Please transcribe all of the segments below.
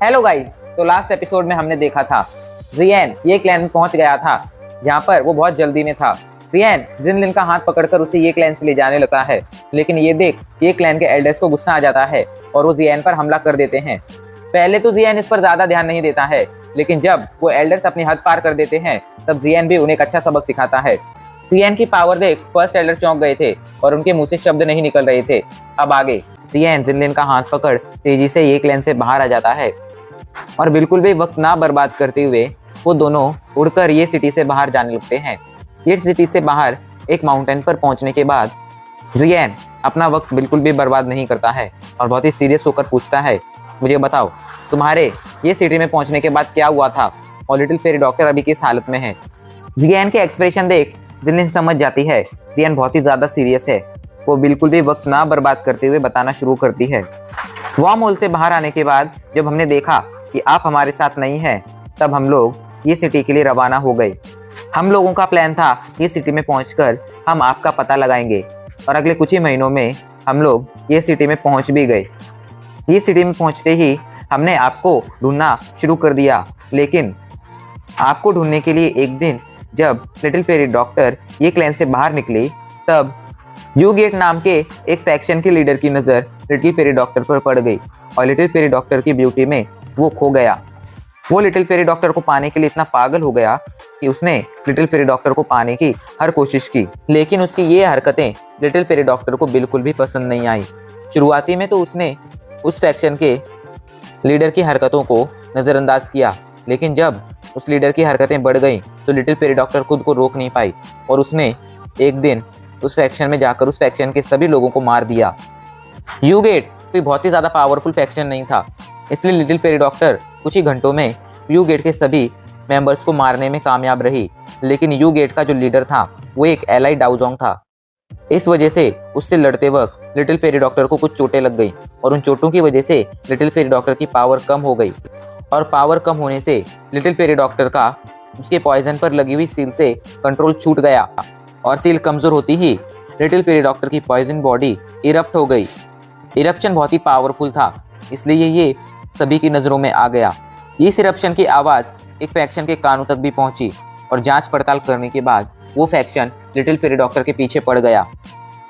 Hello guys, तो last episode में हमने देखा था जियन ये क्लैन में पहुंच गया था जहां पर वो बहुत जल्दी में था। जियन जिनलिन का हाथ पकड़कर उसे ये क्लैन से ले जाने लगता है, लेकिन ये देख ये क्लैन के एल्डर्स को गुस्सा आ जाता है और वो जियन पर हमला कर देते हैं। पहले तो जियन इस पर ज्यादा ध्यान नहीं देता है, लेकिन जब वो एल्डर्स अपनी हद पार कर देते हैं तब जियन भी उन्हें एक अच्छा सबक सिखाता है। जियन की पावर देख फर्स्ट एल्डर चौंक गए थे और उनके मुंह से शब्द नहीं निकल रहे थे। अब आगे जियन जिनलिन का हाथ पकड़ तेजी से ये क्लैन से बाहर आ जाता है और बिल्कुल भी वक्त ना बर्बाद करते हुए वो दोनों उड़कर ये सिटी से बाहर जाने लगते हैं। ये सिटी से बाहर एक माउंटेन पर पहुंचने के बाद जियन अपना वक्त बिल्कुल भी बर्बाद नहीं करता है और बहुत ही सीरियस होकर पूछता है, मुझे बताओ तुम्हारे ये सिटी में पहुंचने के बाद क्या हुआ था और लिटिल फेरी डॉक्टर अभी किस हालत में है। जियन के एक्सप्रेशन देख जिनलिन समझ जाती है जियन बहुत ही ज्यादा सीरियस है। वो बिल्कुल भी वक्त ना बर्बाद करते हुए बताना शुरू करती है। वार्म होल से बाहर आने के बाद जब हमने देखा कि आप हमारे साथ नहीं हैं, तब हम लोग ये सिटी के लिए रवाना हो गए। हम लोगों का प्लान था ये सिटी में पहुंचकर हम आपका पता लगाएंगे और अगले कुछ ही महीनों में हम लोग ये सिटी में पहुंच भी गए। ये सिटी में पहुंचते ही हमने आपको ढूंढना शुरू कर दिया, लेकिन आपको ढूंढने के लिए एक दिन जब लिटिल फेरी डॉक्टर ये क्लैन से बाहर निकली, तब यूगेट नाम के एक फैक्शन के लीडर की नज़र लिटिल फेरी डॉक्टर पर पड़ गई और लिटिल फेरी डॉक्टर की ब्यूटी में वो खो गया। वो लिटिल फेरी डॉक्टर को पाने के लिए इतना पागल हो गया कि उसने लिटिल फेरी डॉक्टर को पाने की हर कोशिश की, लेकिन उसकी ये हरकतें लिटिल फेरी डॉक्टर को बिल्कुल भी पसंद नहीं आई। शुरुआती में तो उसने उस फैक्शन के लीडर की हरकतों को नज़रअंदाज किया, लेकिन जब उस लीडर की हरकतें बढ़ गई तो लिटिल फेरी डॉक्टर खुद को रोक नहीं पाई और उसने एक दिन उस फैक्शन में जाकर उस फैक्शन के सभी लोगों को मार दिया। यूगेट कोई बहुत ही ज़्यादा पावरफुल फैक्शन नहीं था, इसलिए लिटिल फेरी डॉक्टर कुछ ही घंटों में यूगेट के सभी मेंबर्स को मारने में कामयाब रही, लेकिन यूगेट का जो लीडर था वो एक एलाई डाउजोंग था। इस वजह से उससे लड़ते वक्त लिटिल फेरी डॉक्टर को कुछ चोटें लग गई और उन चोटों की वजह से लिटिल फेरी डॉक्टर की पावर कम हो गई और पावर कम होने से लिटिल फेरी डॉक्टर का उसके पॉइजन पर लगी हुई सील से कंट्रोल छूट गया और सील कमजोर होती ही लिटिल फेरी डॉक्टर की पॉइजन बॉडी इरप्ट हो गई। इरप्शन बहुत ही पावरफुल था, इसलिए ये सभी की नज़रों में आ गया। इस इरप्शन की आवाज़ एक फैक्शन के कानों तक भी पहुंची और जांच पड़ताल करने के बाद वो फैक्शन लिटिल फेरी डॉक्टर के पीछे पड़ गया,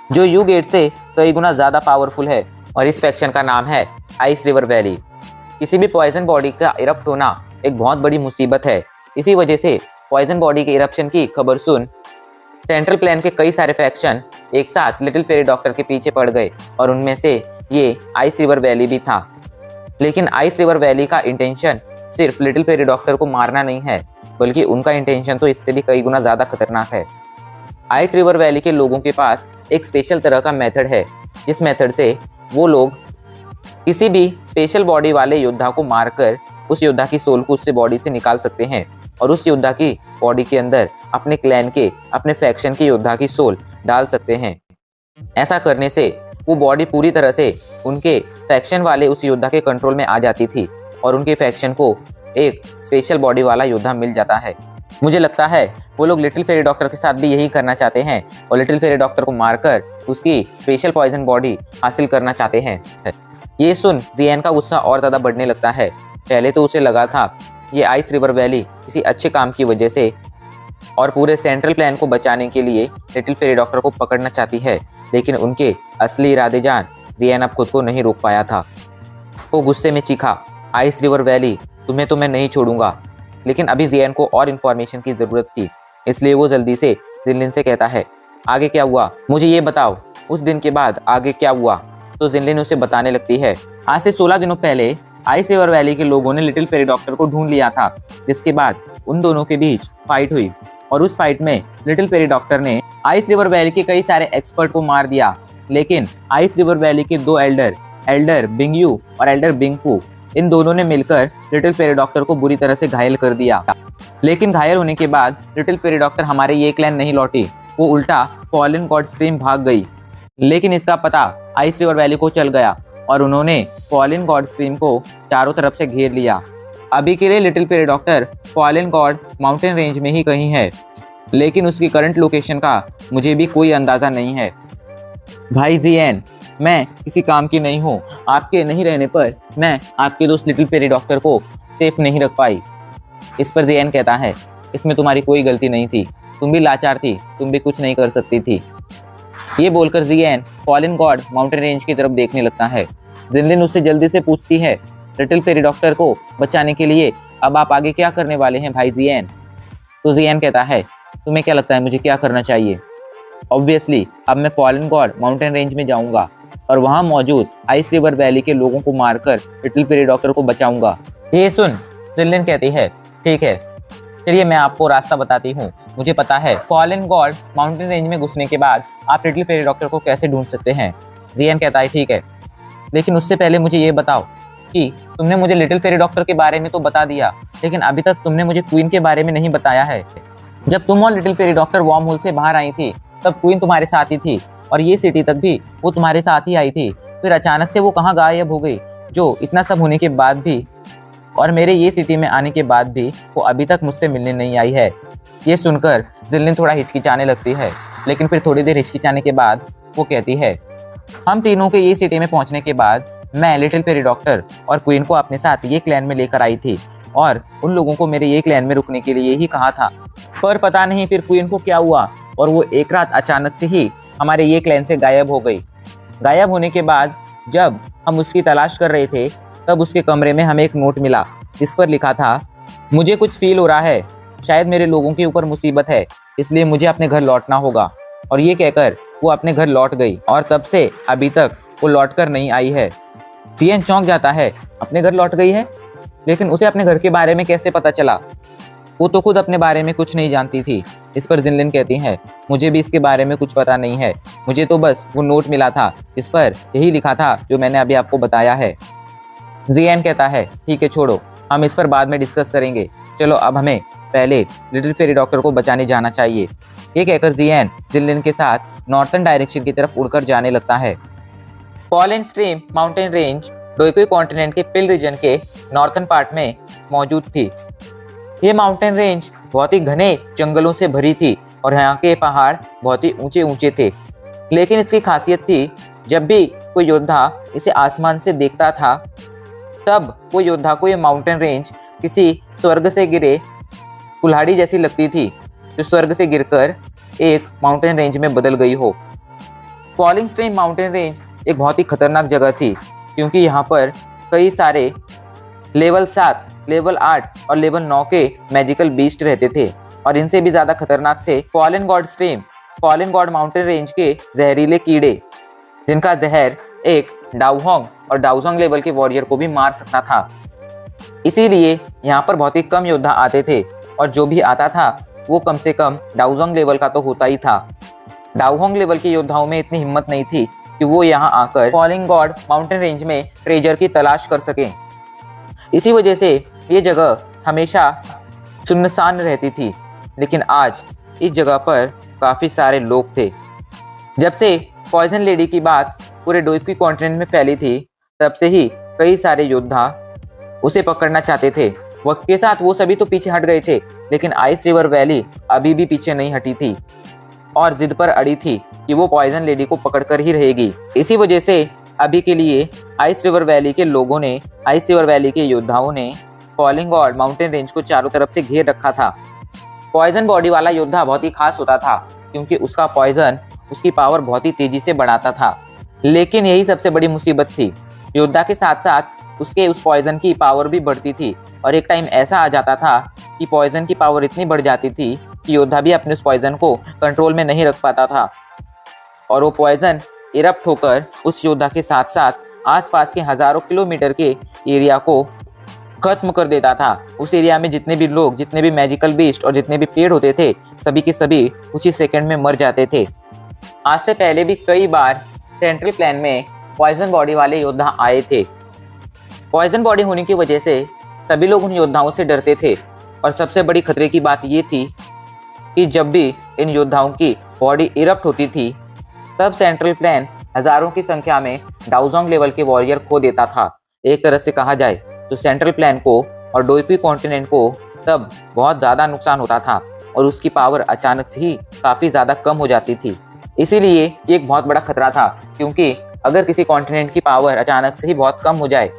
जो यूगेट से कई गुना ज़्यादा पावरफुल है और इस फैक्शन का नाम है आइस रिवर वैली। किसी भी पॉइजन बॉडी का इरप्ट होना एक बहुत बड़ी मुसीबत है। इसी वजह से पॉइजन बॉडी के इरप्शन की खबर सुन सेंट्रल प्लान के कई सारे फैक्शन एक साथ लिटिल फेरी डॉक्टर के पीछे पड़ गए और उनमें से ये आइस रिवर वैली भी था। लेकिन आइस रिवर वैली का इंटेंशन सिर्फ लिटिल फेरी डॉक्टर को मारना नहीं है, बल्कि उनका इंटेंशन तो इससे भी कई गुना ज़्यादा खतरनाक है। आइस रिवर वैली के लोगों के पास एक स्पेशल तरह का मेथड है, जिस मेथड से वो लोग किसी भी स्पेशल बॉडी वाले योद्धा को मारकर उस योद्धा की सोल को उससे बॉडी से निकाल सकते हैं और उस योद्धा की बॉडी के अंदर अपने क्लैन के, अपने फैक्शन के योद्धा की सोल डाल सकते हैं। ऐसा करने से वो बॉडी पूरी तरह से उनके फैक्शन वाले उस योद्धा के कंट्रोल में आ जाती थी और उनके फैक्शन को एक स्पेशल बॉडी वाला योद्धा मिल जाता है। मुझे लगता है वो लोग लिटिल फेरी डॉक्टर के साथ भी यही करना चाहते हैं और लिटिल फेरी डॉक्टर को मारकर उसकी स्पेशल पॉइजन बॉडी हासिल करना चाहते हैं। ये सुन जियन का गुस्सा और ज़्यादा बढ़ने लगता है। पहले तो उसे लगा था ये आइस रिवर वैली किसी अच्छे काम की वजह से और पूरे सेंट्रल प्लान को बचाने के लिए लिटिल फेरी डॉक्टर को पकड़ना चाहती है, लेकिन उनके असली इरादे जान जियन अब खुद को नहीं रोक पाया था। वो गुस्से में चीखा, आइस रिवर वैली तुम्हें तो मैं नहीं छोड़ूंगा। लेकिन अभी जियन को और इन्फॉर्मेशन की ज़रूरत थी, इसलिए वो जल्दी से जिनलिन से कहता है, आगे क्या हुआ मुझे ये बताओ। उस दिन के बाद आगे क्या हुआ? तो जिनलिन उसे बताने लगती है, आज से 16 दिनों पहले आइस रिवर वैली के लोगों ने लिटिल फेरी डॉक्टर को ढूंढ लिया था, जिसके बाद उन दोनों के बीच फाइट हुई और उस फाइट में लिटिल फेरी डॉक्टर ने आइस रिवर वैली के कई सारे एक्सपर्ट को मार दिया, लेकिन आइस रिवर वैली के दो एल्डर बिंगयू और एल्डर बिंगफू, इन दोनों ने मिलकर लिटिल फेरी डॉक्टर को बुरी तरह से घायल कर दिया। लेकिन घायल होने के बाद लिटिल फेरी डॉक्टर हमारे ये क्लैन नहीं लौटी, वो उल्टा फॉलन गॉड स्ट्रीम भाग गई। लेकिन इसका पता आइस रिवर वैली को चल गया और उन्होंने फॉलन गॉड स्ट्रीम को चारों तरफ से घेर लिया। अभी के लिए little fairy doctor fallen god mountain range में ही कहीं है, लेकिन उसकी करंट लोकेशन का मुझे भी कोई अंदाज़ा नहीं है। भाई जियन, मैं किसी काम की नहीं हूँ। आपके नहीं रहने पर मैं आपके दोस्त लिटिल फेरी डॉक्टर को सेफ नहीं रख पाई। इस पर जियान कहता है, इसमें तुम्हारी कोई गलती नहीं थी, तुम भी लाचार थी, तुम भी कुछ नहीं कर सकती थी। ये बोलकर जियान फॉलन गॉड माउंटेन रेंज की तरफ देखने लगता है। जिनलिन उससे जल्दी से पूछती है, लिटिल फेरी डॉक्टर को बचाने के लिए अब आप आगे क्या करने वाले हैं भाई जियान? तो जियान कहता है, तुम्हें क्या लगता है मुझे क्या करना चाहिए? ऑब्वियसली अब मैं फॉलन गॉड माउंटेन रेंज में जाऊंगा और वहां मौजूद आइस रिवर वैली के लोगों को मारकर लिटिल फेरी डॉक्टर को बचाऊंगा। ये सुन जिनलिन कहती है, ठीक है, चलिए मैं आपको रास्ता बताती हूँ। मुझे पता है फॉलन गॉड माउंटेन रेंज में घुसने के बाद आप लिटिल फेरी डॉक्टर को कैसे ढूंढ सकते हैं। जियान कहता है, ठीक है, लेकिन उससे पहले मुझे ये बताओ कि तुमने मुझे लिटिल फेरी डॉक्टर के बारे में तो बता दिया, लेकिन अभी तक तुमने मुझे क्वीन के बारे में नहीं बताया है। जब तुम और little fairy doctor worm hole से बाहर आई थी तब क्वीन तुम्हारे साथ ही थी और ये सिटी तक भी वो तुम्हारे साथ ही आई थी। फिर अचानक से वो कहाँ गायब हो गई, जो इतना सब होने के बाद भी और मेरे ये सिटी में आने के बाद भी वो अभी तक मुझसे मिलने नहीं आई है। ये सुनकर जिनलिन थोड़ा हिचकिचाने लगती है, लेकिन फिर थोड़ी देर हिचकिचाने के बाद वो कहती है, हम तीनों के ये सिटी में पहुंचने के बाद मैं लिटिल फेरी डॉक्टर और क्वीन को अपने साथ ये क्लैन में लेकर आई थी और उन लोगों को मेरे ये क्लैन में रुकने के लिए ही कहा था। पर पता नहीं फिर क्वीन को क्या हुआ और वो एक रात अचानक से ही हमारे ये क्लैन से गायब हो गई। गायब होने के बाद जब हम उसकी तलाश कर रहे थे तब उसके कमरे में हमें एक नोट मिला जिस पर लिखा था, मुझे कुछ फील हो रहा है, शायद मेरे लोगों के ऊपर मुसीबत है, इसलिए मुझे अपने घर लौटना होगा। और ये कहकर वो अपने घर लौट गई और तब से अभी तक वो लौट कर नहीं आई है। जियान चौंक जाता है, अपने घर लौट गई है, लेकिन उसे अपने घर के बारे में कैसे पता चला? वो तो खुद अपने बारे में कुछ नहीं जानती थी। इस पर जिनलिन कहती है, मुझे भी इसके बारे में कुछ पता नहीं है, मुझे तो बस वो नोट मिला था इस पर यही लिखा था जो मैंने अभी आपको बताया है। जियान कहता है, ठीक है छोड़ो, हम इस पर बाद में डिस्कस करेंगे, चलो अब हमें पहले लिटिल फेरी डॉक्टर को बचाने जाना चाहिए। ये कहकर जियान जिनलिन के साथ नॉर्थन डायरेक्शन की तरफ उड़कर जाने लगता है। फॉलन स्ट्रीम माउंटेन रेंज डोइकुई कॉन्टिनेंट के पिल रीजन के नॉर्थन पार्ट में मौजूद थी। ये माउंटेन रेंज बहुत ही घने जंगलों से भरी थी और यहाँ के पहाड़ बहुत ही ऊंचे ऊंचे थे। लेकिन इसकी खासियत थी, जब भी कोई योद्धा इसे आसमान से देखता था तब वो योद्धा को ये माउंटेन रेंज किसी स्वर्ग से गिरे कुल्हाड़ी जैसी लगती थी, जो स्वर्ग से गिरकर एक माउंटेन रेंज में बदल गई हो। फॉलिंग स्ट्रीम माउंटेन रेंज एक बहुत ही खतरनाक जगह थी, क्योंकि यहाँ पर कई सारे लेवल 7, लेवल 8 और लेवल 9 के मैजिकल बीस्ट रहते थे और इनसे भी ज़्यादा खतरनाक थे fallen God stream, fallen god mountain range के जहरीले कीड़े, जिनका जहर एक डाउहोंग और डाउजोंग लेवल के वॉरियर को भी मार सकता था। इसीलिए यहाँ पर बहुत ही कम योद्धा आते थे और जो भी आता था वो कम से कम डाउजोंग लेवल का तो होता ही था। डाउहोंग लेवल के योद्धाओं में इतनी हिम्मत नहीं थी कि वो यहाँ आकर फॉलिंग गॉड माउंटेन रेंज में ट्रेजर की तलाश कर सकें। इसी वजह से ये जगह हमेशा सुनसान रहती थी, लेकिन आज इस जगह पर काफ़ी सारे लोग थे। जब से पॉइजन लेडी की बात पूरे डोइकुई कॉन्टिनेंट में फैली थी तब से ही कई सारे योद्धा उसे पकड़ना चाहते थे। वक्त के साथ वो सभी तो पीछे हट गए थे, लेकिन आइस रिवर वैली अभी भी पीछे नहीं हटी थी और जिद पर अड़ी थी कि वो पॉइजन लेडी को पकड़कर ही रहेगी। इसी वजह से अभी के लिए आइस रिवर वैली के लोगों ने, आइस रिवर वैली के योद्धाओं ने फॉलिंग गॉड माउंटेन रेंज को चारों तरफ से घेर रखा था। पॉइजन बॉडी वाला योद्धा बहुत ही खास होता था, क्योंकि उसका पॉइजन उसकी पावर बहुत ही तेजी से बढ़ाता था। लेकिन यही सबसे बड़ी मुसीबत थी, योद्धा के साथ साथ उसके उस पॉइजन की पावर भी बढ़ती थी और एक टाइम ऐसा आ जाता था कि पॉइजन की पावर इतनी बढ़ जाती थी कि योद्धा भी अपने उस पॉइजन को कंट्रोल में नहीं रख पाता था और वो पॉइजन इरप्ट होकर उस योद्धा के साथ साथ आसपास के हजारों किलोमीटर के एरिया को खत्म कर देता था। उस एरिया में जितने भी लोग, जितने भी मैजिकल बीस्ट और जितने भी पेड़ होते थे, सभी के सभी कुछ ही सेकंड में मर जाते थे। आज से पहले भी कई बार सेंट्रल प्लान में पॉइजन बॉडी वाले योद्धा आए थे। पॉइजन बॉडी होने की वजह से सभी लोग उन योद्धाओं से डरते थे और सबसे बड़ी खतरे की बात ये थी कि जब भी इन योद्धाओं की बॉडी इरप्ट होती थी तब सेंट्रल प्लान हजारों की संख्या में डाउजोंग लेवल के वॉरियर खो देता था। एक तरह से कहा जाए तो सेंट्रल प्लान को और डोइकुई कॉन्टिनेंट को तब बहुत ज़्यादा नुकसान होता था और उसकी पावर अचानक से ही काफ़ी ज़्यादा कम हो जाती थी। इसीलिए ये एक बहुत बड़ा खतरा था, क्योंकि अगर किसी कॉन्टिनेंट की पावर अचानक से ही बहुत कम हो जाए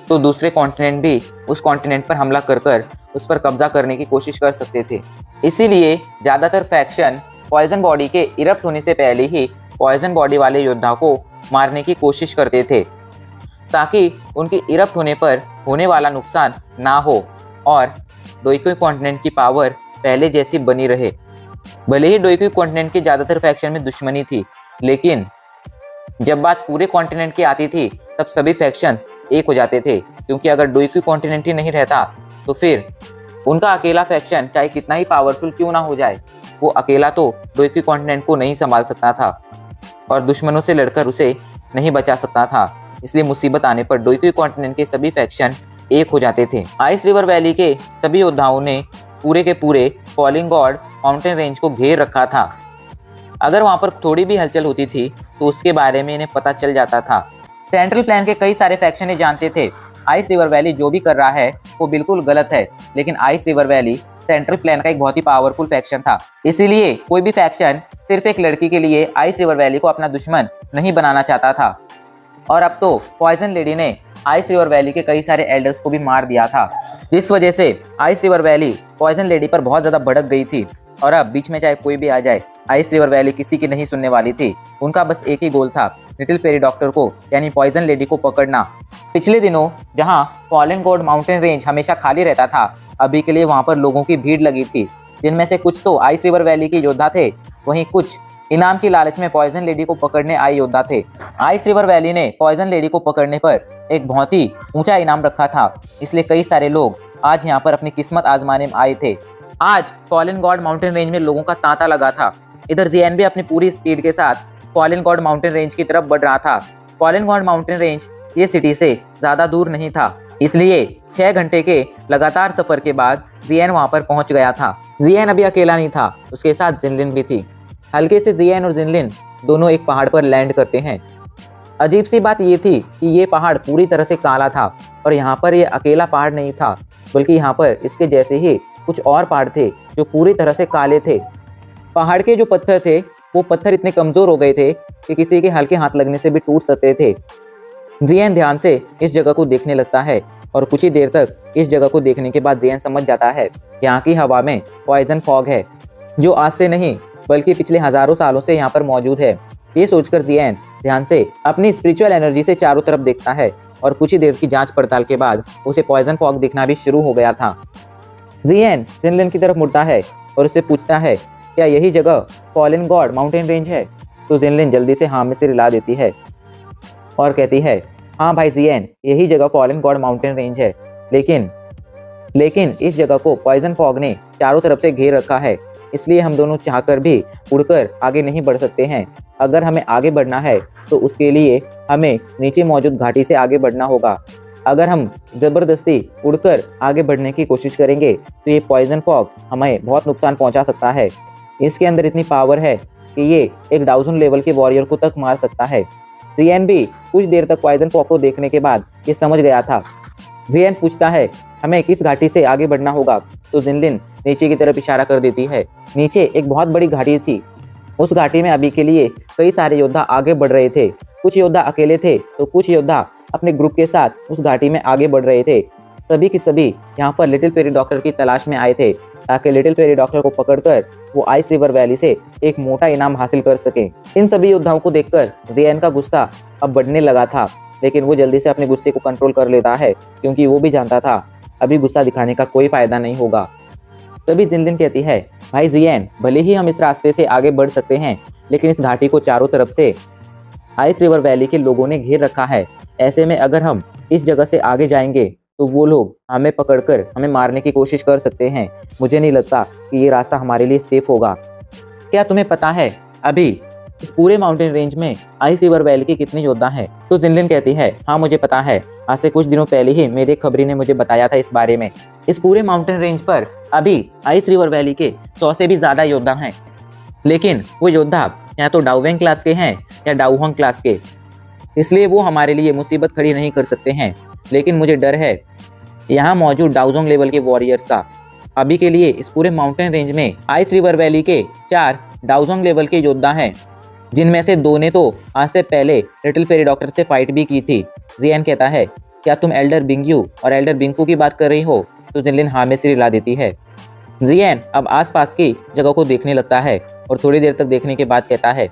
तो दूसरे कॉन्टिनेंट भी उस कॉन्टिनेंट पर हमला कर उस पर कब्जा करने की कोशिश कर सकते थे। इसीलिए ज़्यादातर फैक्शन पॉइजन बॉडी के इरप्ट होने से पहले ही पॉइजन बॉडी वाले योद्धा को मारने की कोशिश करते थे, ताकि उनके इरप्ट होने पर होने वाला नुकसान ना हो और डोईकुई कॉन्टिनेंट की पावर पहले जैसी बनी रहे। भले ही डोईकुई कॉन्टिनेंट के ज़्यादातर फैक्शन में दुश्मनी थी, लेकिन जब बात पूरे कॉन्टिनेंट की आती थी तब सभी फैक्शंस एक हो जाते थे, क्योंकि अगर डोईकुई कॉन्टिनेंट ही नहीं रहता तो फिर उनका अकेला फैक्शन चाहे कितना ही पावरफुल क्यों ना हो जाए, वो अकेला तो डोईकुई कॉन्टिनेंट को नहीं संभाल सकता था और दुश्मनों से लड़कर उसे नहीं बचा सकता था। इसलिए मुसीबत आने पर डोईकुई कॉन्टिनेंट के सभी फैक्शन एक हो जाते थे। आइस रिवर वैली के सभी योद्धाओं ने पूरे के पूरे फॉलिंग गॉड माउंटेन रेंज को घेर रखा था। अगर वहां पर थोड़ी भी हलचल होती थी तो उसके बारे में इन्हें पता चल जाता था। सेंट्रल प्लान के कई सारे फैक्शन ये जानते थे आइस रिवर वैली जो भी कर रहा है वो बिल्कुल गलत है, लेकिन ice river valley central plan का एक बहुत ही पावरफुल फैक्शन था। इसीलिए कोई भी फैक्शन सिर्फ एक लड़की के लिए आइस रिवर वैली को अपना दुश्मन नहीं बनाना चाहता था। और अब तो पॉइजन लेडी ने आइस रिवर वैली के कई सारे एल्डर्स को भी मार दिया था, जिस वजह से ice river valley poison lady पर बहुत ज्यादा भड़क गई थी। और अब बीच में चाहे कोई भी आ जाए, आइस रिवर वैली किसी की नहीं सुनने वाली थी। उनका बस एक ही गोल था, लिटिल फेरी डॉक्टर को यानी पॉइजन लेडी को पकड़ना। पिछले दिनों जहां फॉलन गॉड माउंटेन रेंज हमेशा खाली रहता था, अभी के लिए वहां पर लोगों की भीड़ लगी थी, जिनमें से कुछ तो आइस रिवर वैली के योद्धा थे, वहीं कुछ इनाम की लालच में पॉइजन लेडी को पकड़ने आए योद्धा थे। आइस रिवर वैली ने पॉइजन लेडी को पकड़ने पर एक बहुत ही ऊंचा इनाम रखा था, इसलिए कई सारे लोग आज यहाँ पर अपनी किस्मत आजमाने में आए थे। आज फॉलन गॉड माउंटेन रेंज में लोगों का तांता लगा था। इधर जियान भी अपनी पूरी स्पीड के साथ फॉलन गॉड माउंटेन रेंज की तरफ बढ़ रहा था। फॉलन गॉड माउंटेन रेंज ये सिटी से ज्यादा दूर नहीं था, इसलिए 6 घंटे के लगातार सफर के बाद जियान वहां पर पहुंच गया था। जियान अभी अकेला नहीं था, उसके साथ जिनलिन भी थी। हल्के से जियान और जिनलिन दोनों एक पहाड़ पर लैंड करते हैं। अजीब सी बात ये थी कि ये पहाड़ पूरी तरह से काला था और यहाँ पर ये अकेला पहाड़ नहीं था, बल्कि यहाँ पर इसके जैसे ही कुछ और पहाड़ थे जो पूरी तरह से काले थे। पहाड़ के जो पत्थर थे वो पत्थर इतने कमजोर हो गए थे कि किसी के हल्के हाथ लगने से भी टूट सकते थे। जियान ध्यान से इस जगह को देखने लगता है और कुछ ही देर तक इस जगह को देखने के बाद जियान समझ जाता है यहाँ की हवा में पॉइजन फॉग है, जो आज से नहीं बल्कि पिछले हजारों सालों से यहाँ पर मौजूद है। ये सोचकर जियान ध्यान से अपनी स्पिरिचुअल एनर्जी से चारों तरफ देखता है और कुछ ही देर की जांच पड़ताल के बाद उसे पॉइजन फॉग दिखना भी शुरू हो गया था। जियान जिनलिन की तरफ मुड़ता है और उससे पूछता है क्या यही जगह फॉलन गॉड माउंटेन रेंज है? तो जिनलिन जल्दी से हाँ में सिर हिला देती है और कहती है हाँ भाई जियान, यही जगह फॉलन गॉड माउंटेन रेंज है, लेकिन इस जगह को पॉइजन फॉग ने चारों तरफ से घेर रखा है, इसलिए हम दोनों चाहकर भी उड़कर आगे नहीं बढ़ सकते हैं। अगर हमें आगे बढ़ना है तो उसके लिए हमें नीचे मौजूद घाटी से आगे बढ़ना होगा। अगर हम जबरदस्ती उड़कर आगे बढ़ने की कोशिश करेंगे तो ये पॉइजन फॉग हमें बहुत नुकसान पहुंचा सकता है। इसके अंदर इतनी पावर है कि ये एक डाउजन लेवल के वॉरियर को तक मार सकता है। जियान भी कुछ देर तक पॉइजन फॉग को देखने के बाद ये समझ गया था। जियान पूछता है हमें किस घाटी से आगे बढ़ना होगा? तो जिनलिन नीचे की तरफ इशारा कर देती है। नीचे एक बहुत बड़ी घाटी थी। उस घाटी में अभी के लिए कई सारे योद्धा आगे बढ़ रहे थे। कुछ योद्धा अकेले थे तो कुछ योद्धा अपने ग्रुप के साथ उस घाटी में आगे बढ़ रहे थे। सभी के सभी यहाँ पर लिटिल फेरी डॉक्टर की तलाश में आए थे, ताकि लिटिल फेरी डॉक्टर को पकड़कर वो आइस रिवर वैली से एक मोटा इनाम हासिल कर सके। इन सभी योद्धाओं को देखकर जियान का गुस्सा अब बढ़ने लगा था, लेकिन वो जल्दी से अपने गुस्से को कंट्रोल कर लेता है, क्योंकि वो भी जानता था अभी गुस्सा दिखाने का कोई फायदा नहीं होगा। तभी जिनलिन कहती है भाई जियान, भले ही हम इस रास्ते से आगे बढ़ सकते हैं, लेकिन इस घाटी को चारों तरफ से आइस रिवर वैली के लोगों ने घेर रखा है। ऐसे में अगर हम इस जगह से आगे जाएंगे तो वो लोग हमें पकड़कर हमें मारने की कोशिश कर सकते हैं। मुझे नहीं लगता कि ये रास्ता हमारे लिए सेफ होगा। क्या तुम्हें पता है अभी इस पूरे माउंटेन रेंज में आइस रिवर वैली के कितने योद्धा हैं? तो जिनलिन कहती है हाँ मुझे पता है, आज से कुछ दिनों पहले ही मेरे खबरी ने मुझे बताया था इस बारे में। इस पूरे माउंटेन रेंज पर अभी आइस रिवर वैली के 100 से भी ज्यादा योद्धा हैं, लेकिन वो योद्धा या तो डाउवेंग क्लास के हैं या डाउहोंग क्लास के, इसलिए वो हमारे लिए मुसीबत खड़ी नहीं कर सकते हैं। लेकिन मुझे डर है यहाँ मौजूद डाउजोंग लेवल के वॉरियर्स का। अभी के लिए इस पूरे माउंटेन रेंज में आइस रिवर वैली के 4 डाउजोंग लेवल के योद्धा हैं। जिनमें से दो ने तो आज से पहले लिटिल फेरी डॉक्टर से फाइट भी की थी। जियन कहता है, क्या तुम एल्डर बिंगयू और एल्डर बिंगफू की बात कर रही हो? तो जिनलिन हाँ में सिर हिला देती है। जियन अब आसपास की जगह को देखने लगता है और थोड़ी देर तक देखने के बाद कहता है,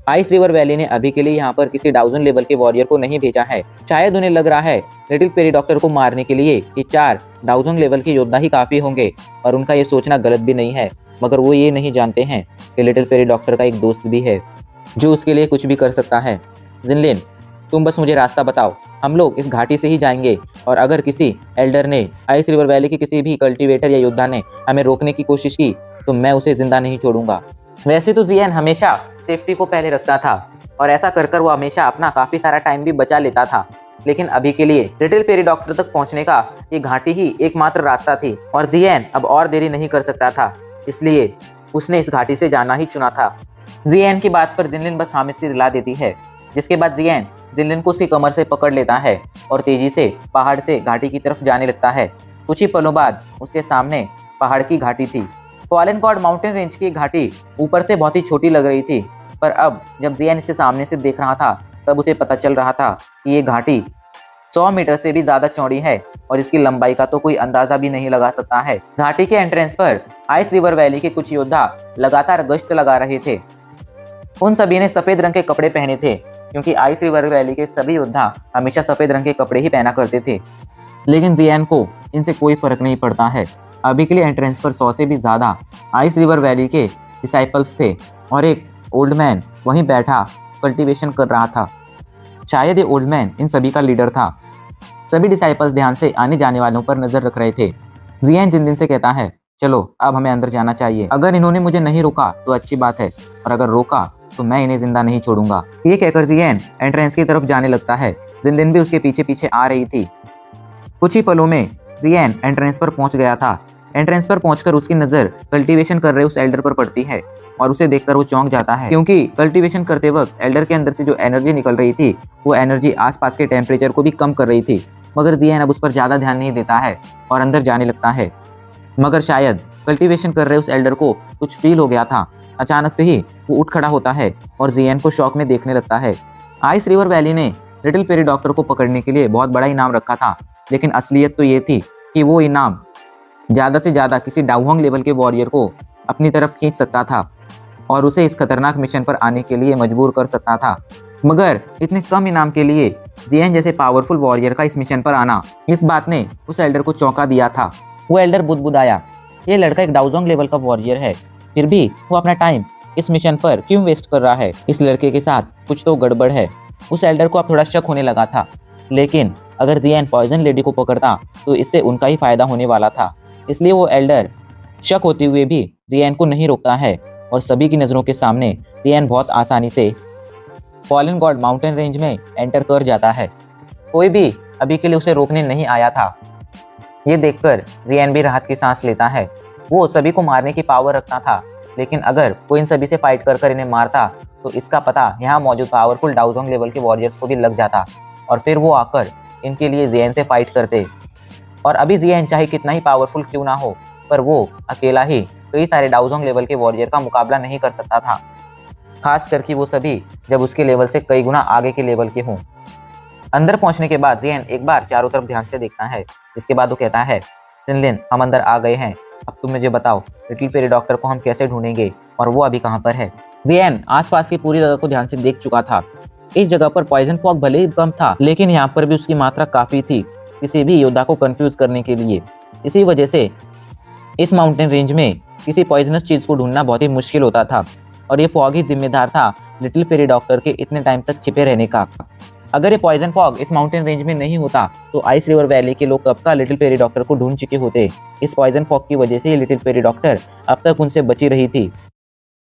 आइस रिवर वैली ने अभी के लिए यहाँ पर किसी 1000 लेवल के वॉरियर को नहीं भेजा है। शायद उन्हें लग रहा है लिटिल फेरी डॉक्टर को मारने के लिए कि 4000 लेवल के योद्धा ही काफी होंगे, और उनका ये सोचना गलत भी नहीं है। मगर वो ये नहीं जानते हैं कि लिटिल फेरी डॉक्टर का एक दोस्त भी है जो उसके लिए कुछ भी कर सकता है। जिनलिन, तुम बस मुझे रास्ता बताओ, हम लोग इस घाटी से ही जाएंगे, और अगर किसी एल्डर ने आइस रिवर वैली के किसी भी कल्टीवेटर या योद्धा ने हमें रोकने की कोशिश की तो मैं उसे जिंदा नहीं छोड़ूंगा। वैसे तो जियन हमेशा सेफ्टी को पहले रखता था और ऐसा कर कर वो हमेशा अपना काफी सारा टाइम भी बचा लेता था, लेकिन अभी के लिए लिटिल फेरी डॉक्टर तक पहुंचने का ये घाटी ही एकमात्र रास्ता थी और जियन अब और देरी नहीं कर सकता था, इसलिए उसने इस घाटी से जाना ही चुना था। जियन की बात पर जिनलिन बस हामिद से रिला देती है, जिसके बाद जियन जिनलिन को उसकी कमर से पकड़ लेता है और तेजी से पहाड़ से घाटी की तरफ जाने लगता है। कुछ ही पलों बाद उसके सामने पहाड़ की घाटी थी। फॉलन गॉड माउंटेन रेंज की घाटी ऊपर से बहुत ही छोटी लग रही थी, पर अब जब जियन इसे सामने से देख रहा था तब उसे पता चल रहा था कि ये घाटी 100 मीटर से भी ज्यादा चौड़ी है और इसकी लंबाई का तो कोई अंदाजा भी नहीं लगा सकता है। घाटी के एंट्रेंस पर आइस रिवर वैली के कुछ योद्धा लगातार गश्त लगा रहे थे। उन सभी ने सफेद रंग के कपड़े पहने थे, क्योंकि आइस रिवर वैली के सभी योद्धा हमेशा सफेद रंग के कपड़े ही पहना करते थे। लेकिन जियन को इनसे कोई फर्क नहीं पड़ता है। अभी के लिए एंट्रेंस पर 100 से भी ज्यादा आइस रिवर वैली के डिसाइपल्स थे और एक ओल्ड मैन वहीं बैठा कल्टीवेशन कर रहा था। शायद ये ओल्ड मैन इन सभी का लीडर था। सभी डिसाइपल्स ध्यान से आने जाने वालों पर नजर रख रहे थे। जियन जिनलिन से कहता है, चलो अब हमें अंदर जाना चाहिए। अगर इन्होंने मुझे नहीं रोका तो अच्छी बात है, और अगर रोका तो मैं इन्हें जिंदा नहीं छोड़ूंगा। ये कहकर जियन एंट्रेंस की तरफ जाने लगता है। जिनलिन भी उसके पीछे पीछे आ रही थी। कुछ ही पलों में जियन एंट्रेंस पर पहुंच गया था। एंट्रेंस पर पहुंचकर उसकी नजर कल्टीवेशन कर रहे उस एल्डर पर पड़ती है और उसे देखकर वो चौंक जाता है, क्योंकि कल्टीवेशन करते वक्त एल्डर के अंदर से जो एनर्जी निकल रही थी वो एनर्जी आसपास के टेम्परेचर को भी कम कर रही थी। मगर जियन अब उस पर ज्यादा ध्यान नहीं देता है और अंदर जाने लगता है। मगर शायद कल्टीवेशन कर रहे उस एल्डर को कुछ फील हो गया था। अचानक से ही वो उठ खड़ा होता है और जियन को शौक में देखने लगता है। आइस रिवर वैली ने लिटिल फेरी डॉक्टर को पकड़ने के लिए बहुत बड़ा इनाम रखा था, लेकिन असलियत तो ये थी कि वो इनाम ज्यादा से ज्यादा किसी डाउहोंग लेवल के वॉरियर को अपनी तरफ खींच सकता था और उसे इस खतरनाक मिशन पर आने के लिए मजबूर कर सकता था। मगर इतने कम इनाम के लिए जियन जैसे पावरफुल वॉरियर का इस मिशन पर आना, इस बात ने उस एल्डर को चौंका दिया था। वो एल्डर बुदबुदाया, ये लड़का एक डाउजोंग लेवल का वॉरियर है, फिर भी वो अपना टाइम इस मिशन पर क्यों वेस्ट कर रहा है? इस लड़के के साथ कुछ तो गड़बड़ है। उस एल्डर को अब थोड़ा शक होने लगा था, लेकिन अगर जियन पॉइजन लेडी को पकड़ता तो इससे उनका ही फायदा होने वाला था। इसलिए वो एल्डर शक होते हुए भी जियन को नहीं रोकता है और सभी की नज़रों के सामने जियन बहुत आसानी से फॉलन गॉड माउंटेन रेंज में एंटर कर जाता है। कोई भी अभी के लिए उसे रोकने नहीं आया था। ये देखकर जियन भी राहत की सांस लेता है। वो सभी को मारने की पावर रखता था, लेकिन अगर वो इन सभी से फाइट कर कर इन्हें मारता तो इसका पता यहाँ मौजूद पावरफुल डाउजोंग लेवल के वॉरियर्स को भी लग जाता और फिर वो आकर इनके लिए जियन से फाइट करते। और अभी जियन चाहे कितना ही पावरफुल क्यों ना हो, पर वो अकेला ही कई सारे डाउजोंग लेवल के वॉरियर का मुकाबला नहीं कर सकता था, खास करके वो सभी जब उसके लेवल से कई गुना आगे के लेवल के हों। अंदर पहुंचने के बाद जियन एक बार चारों तरफ ध्यान से देखता है, जिसके बाद वो कहता है, जिनलिन हम अंदर आ गए हैं, अब तुम मुझे बताओ लिटिल फेरी डॉक्टर को हम कैसे ढूंढेंगे और वो अभी कहाँ पर है? जियन आसपास की पूरी जगह को ध्यान से देख चुका था। इस जगह पर पॉइजन फॉग भले ही कम था, लेकिन यहाँ पर भी उसकी मात्रा काफी थी किसी भी योद्धा को कंफ्यूज करने के लिए। इसी वजह से इस माउंटेन रेंज में किसी पॉइजनस चीज को ढूंढना बहुत ही मुश्किल होता था और ये फॉग ही जिम्मेदार था लिटिल फेरी डॉक्टर के इतने टाइम तक छिपे रहने का। अगर ये पॉइजन फॉग इस माउंटेन रेंज में नहीं होता तो आइस रिवर वैली के लोग कब का लिटिल फेरी डॉक्टर को ढूंढ चुके होते। इस पॉइजन फॉग की वजह से ये लिटिल फेरी डॉक्टर अब तक उनसे बची रही थी।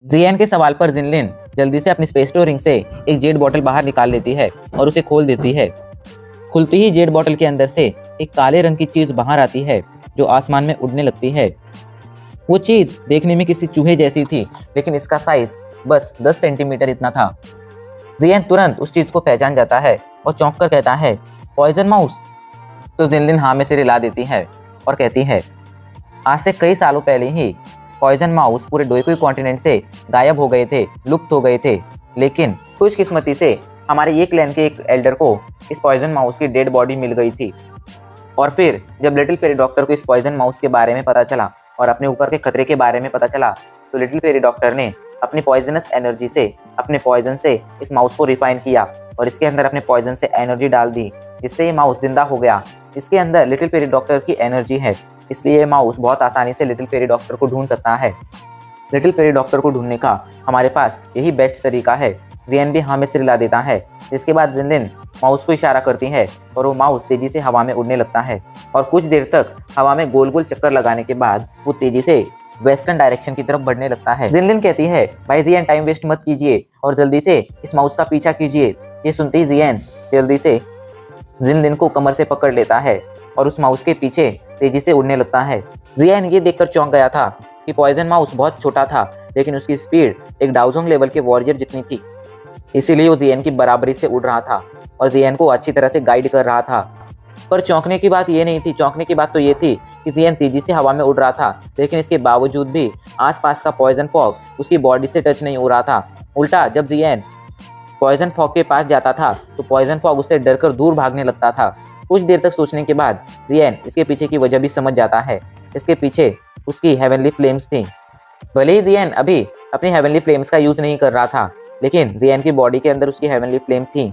जियन के सवाल पर जिनलिन जल्दी से अपनी स्पेस्टो रिंग से एक जेड बॉटल बाहर निकाल लेती है और उसे खोल देती है। खुलती ही जेड बॉटल के अंदर से एक काले रंग की चीज बाहर आती है जो आसमान में उड़ने लगती है। वो चीज देखने में किसी चूहे जैसी थी, लेकिन इसका साइज बस 10 सेंटीमीटर इतना था। जियन तुरंत उस चीज को पहचान जाता है और चौंक कर कहता है, पॉइजन माउस? तो जिनलिन हाँ में सिर हिला देती है और कहती है, आज से कई सालों पहले ही पॉइजन माउस पूरे डोइकुई कॉन्टिनेंट से गायब हो गए थे, लुप्त हो गए थे। लेकिन खुशकिस्मती से हमारे ये क्लैन के एक एल्डर को इस पॉइजन माउस की डेड बॉडी मिल गई थी। और फिर जब लिटिल फेरी डॉक्टर को इस पॉइजन माउस के बारे में पता चला और अपने ऊपर के खतरे के बारे में पता चला, तो लिटिल फेरी डॉक्टर ने अपनी पॉइजनस एनर्जी से, अपने पॉइजन से इस माउस को रिफाइन किया और इसके अंदर अपने पॉइजन से एनर्जी डाल दी, जिससे ये माउस जिंदा हो गया। इसके अंदर लिटिल फेरी डॉक्टर की एनर्जी है, इसलिए ये माउस बहुत आसानी से लिटिल फेरी डॉक्टर को ढूंढ सकता है। लिटिल फेरी डॉक्टर को ढूंढने का हमारे पास यही बेस्ट तरीका है। जियन भी हमें सिर ला देता है, जिसके बाद जिनलिन माउस को इशारा करती है और वो माउस तेजी से हवा में उड़ने लगता है और कुछ देर तक हवा में गोल गोल चक्कर लगाने के बाद वो तेजी से वेस्टर्न डायरेक्शन की तरफ बढ़ने लगता है। जिनलिन कहती है, भाई जियन टाइम वेस्ट मत कीजिए और जल्दी से इस माउस का पीछा कीजिए। ये सुनते ही जियन जल्दी से जिनलिन को कमर से पकड़ लेता है और उस माउस के पीछे तेजी से उड़ने लगता है। जियन ये देखकर चौंक गया था कि पॉइजन माउस बहुत छोटा था, लेकिन उसकी स्पीड एक डाउजोंग लेवल के वॉरियर जितनी थी, इसीलिए वो जियन की बराबरी से उड़ रहा था और जियन को अच्छी तरह से गाइड कर रहा था। पर चौंकने की बात ये नहीं थी, चौंकने की बात तो ये थी कि जियन तेजी से हवा में उड़ रहा था, लेकिन इसके बावजूद भी आसपास का पॉइजन फॉग उसकी बॉडी से टच नहीं हो रहा था। उल्टा जब जियन पॉइजन फॉग के पास जाता था तो पॉइजन फॉग उससे डरकर दूर भागने लगता था। कुछ देर तक सोचने के बाद जियन इसके पीछे की वजह भी समझ जाता है। इसके पीछे उसकी हेवनली फ्लेम्स थी। भले ही जियन अभी अपनी हेवनली फ्लेम्स का यूज नहीं कर रहा था, लेकिन जियन की बॉडी के अंदर उसकी हेवनली फ्लेम थी।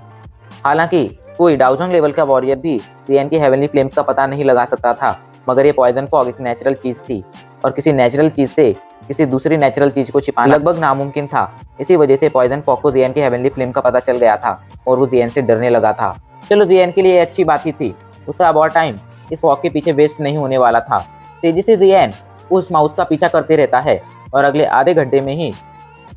हालांकि कोई डाउजोंग लेवल का वॉरियर भी जियन की हेवनली फ्लेम्स का पता नहीं लगा सकता था, मगर ये पॉइजन फॉग एक नेचुरल चीज थी और किसी नेचुरल चीज से किसी दूसरी नेचुरल चीज को छिपाना लगभग नामुमकिन था। इसी वजह से पॉइजन फॉग को जियन की हेवनली फ्लेम का पता चल गया था और वो जियन से डरने लगा था। चलो जियन के लिए अच्छी बात ही थी, उसका अब और टाइम इस फॉग के पीछे वेस्ट नहीं होने वाला था। तेजी से जियन उस माउस का पीछा करते रहता है और अगले आधे घंटे में ही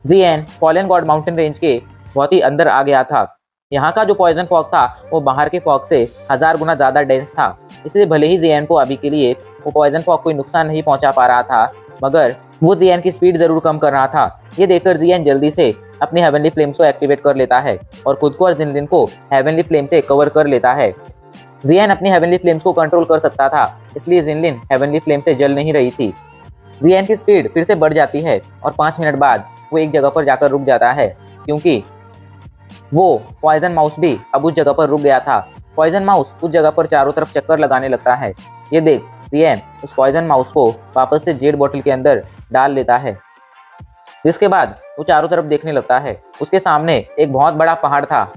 जियन फॉलन गॉड माउंटेन रेंज के बहुत ही अंदर आ गया था। यहाँ का जो पॉइजन फॉग था वो बाहर के फॉग से 1000 गुना ज़्यादा डेंस था, इसलिए भले ही जियन को अभी के लिए वो पॉइजन फॉग कोई नुकसान नहीं पहुंचा पा रहा था, मगर वो जियन की स्पीड जरूर कम कर रहा था। ये देखकर जियन जल्दी से अपनी हेवनली फ्लेम्स को एक्टिवेट कर लेता है और खुद को और जिनलिन को हेवनली फ्लेम से कवर कर लेता है। जियन अपनी हेवनली फ्लेम्स को कंट्रोल कर सकता था, इसलिए जिनलिन हेवनली फ्लेम से जल नहीं रही थी। जियन की स्पीड फिर से बढ़ जाती है और 5 मिनट बाद वो एक जगह पर जाकर रुक जाता है, क्योंकि वो पॉइजन माउस भी अब उस जगह पर रुक गया था। पॉइजन माउस उस जगह पर चारों तरफ चक्कर लगाने लगता है। ये देख जियन उस पॉइजन माउस को वापस से जेड बोतल के अंदर डाल लेता है, जिसके बाद वो चारों तरफ देखने लगता है। उसके सामने एक बहुत बड़ा पहाड़ था।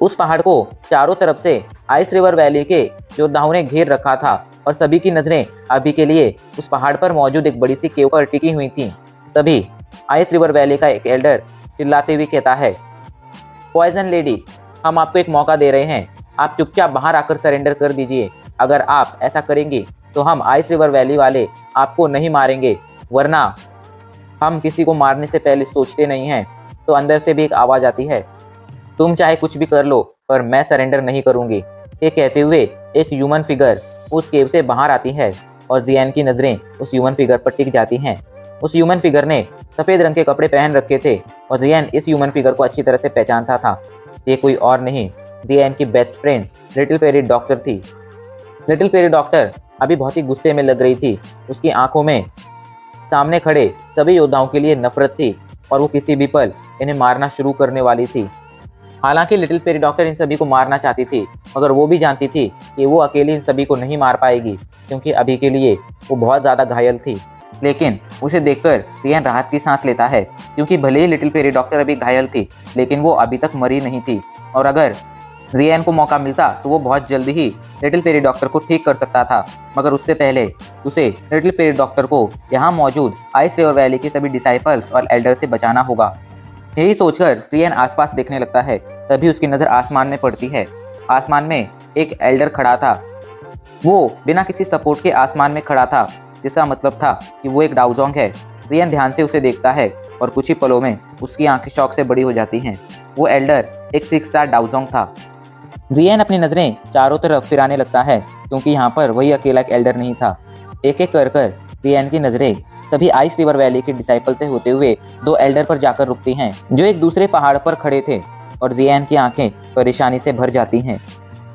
उस पहाड़ को चारों तरफ से आइस रिवर वैली के योद्धाओं ने घेर रखा था और सभी की नजरें अभी के लिए उस पहाड़ पर मौजूद एक बड़ी सी केव पर टिकी हुई थी। तभी आइस रिवर वैली का एक एल्डर चिल्लाते हुए कहता है, पॉइजन लेडी, हम आपको एक मौका दे रहे हैं, आप चुपचाप बाहर आकर सरेंडर कर दीजिए। अगर आप ऐसा करेंगे तो हम आइस रिवर वैली वाले आपको नहीं मारेंगे, वरना हम किसी को मारने से पहले सोचते नहीं हैं। तो अंदर से भी एक आवाज़ आती है, तुम चाहे कुछ भी कर लो पर मैं सरेंडर नहीं करूंगी। ये कहते हुए एक ह्यूमन फिगर उस केव से बाहर आती है और जियन की नज़रें उस ह्यूमन फिगर पर टिक जाती हैं। उस ह्यूमन फिगर ने सफ़ेद रंग के कपड़े पहन रखे थे और जियन इस ह्यूमन फिगर को अच्छी तरह से पहचानता था। ये कोई और नहीं, जियन की best friend little fairy doctor थी। लिटिल फेरी डॉक्टर अभी बहुत ही गुस्से में लग रही थी। उसकी आंखों में सामने खड़े सभी योद्धाओं के लिए नफरत थी और वो किसी भी पल इन्हें मारना शुरू करने वाली थी। हालांकि लिटिल फेरी डॉक्टर इन सभी को मारना चाहती थी, मगर वो भी जानती थी कि वो अकेली इन सभी को नहीं मार पाएगी, क्योंकि अभी के लिए वो बहुत ज़्यादा घायल थी। लेकिन उसे देखकर जियन राहत की सांस लेता है, क्योंकि भले ही लिटिल फेरी डॉक्टर अभी घायल थी, लेकिन वो अभी तक मरी नहीं थी और अगर जियन को मौका मिलता तो वो बहुत जल्दी ही लिटिल फेरी डॉक्टर को ठीक कर सकता था। मगर उससे पहले उसे लिटिल फेरी डॉक्टर को यहाँ मौजूद आइस रिवर वैली के सभी डिसाइपल्स और एल्डर से बचाना होगा। यही सोचकर जियन आसपास देखने लगता है। तभी उसकी नज़र आसमान में पड़ती है। आसमान में एक एल्डर खड़ा था। वो बिना किसी सपोर्ट के आसमान में खड़ा था, जिसका मतलब था कि वो एक डाउजोंग है। जियन ध्यान से उसे देखता है और कुछ ही पलों में उसकी आंखें शौक से बड़ी हो जाती हैं। वो एल्डर एक 6 स्टार डाउजोंग था। जियन अपनी नज़रें चारों तरफ फिराने लगता है, क्योंकि यहाँ पर वही अकेला एक एल्डर नहीं था। एक एक कर जियन की नज़रें सभी आइस रिवर वैली के डिसाइपल से होते हुए 2 एल्डर पर जाकर रुकती हैं, जो एक दूसरे पहाड़ पर खड़े थे। और जियन की आंखें परेशानी से भर जाती हैं,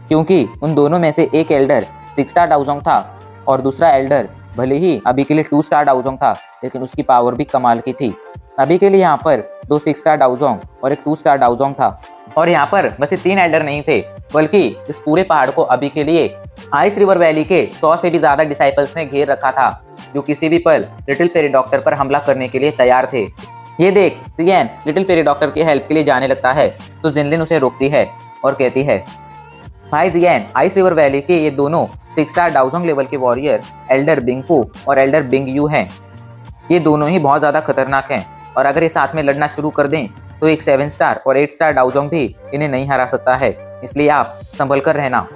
क्योंकि उन दोनों में से एक एल्डर 6 स्टार डाउजोंग था और दूसरा एल्डर भले ही अभी के लिए 2 स्टार डाउजोंग था, लेकिन उसकी पावर भी कमाल की थी। अभी के लिए यहाँ पर 2 6 स्टार डाउजोंग और एक 2 स्टार डाउजोंग था। और यहाँ पर बस ये 3 एल्डर नहीं थे, बल्कि इस पूरे पहाड़ को अभी के लिए आइस रिवर वैली के 100 से भी ज्यादा डिसाइपल्स ने घेर रखा था, जो किसी भी पल लिटिल फेरी डॉक्टर पर हमला करने के लिए तैयार थे। ये देख जियन लिटिल फेरी डॉक्टर की हेल्प के लिए जाने लगता है, तो जिनलिन उसे रोकती है और कहती है, भाई जियन, आइस रिवर वैली के ये दोनों 6 स्टार डाउजोंग लेवल के वॉरियर एल्डर बिंगफू और एल्डर बिंग यू हैं। ये दोनों ही बहुत ज़्यादा खतरनाक हैं, और अगर ये साथ में लड़ना शुरू कर दें तो एक 7 स्टार और 8 स्टार डाउजोंग भी इन्हें नहीं हरा सकता है, इसलिए आप संभल कर रहना।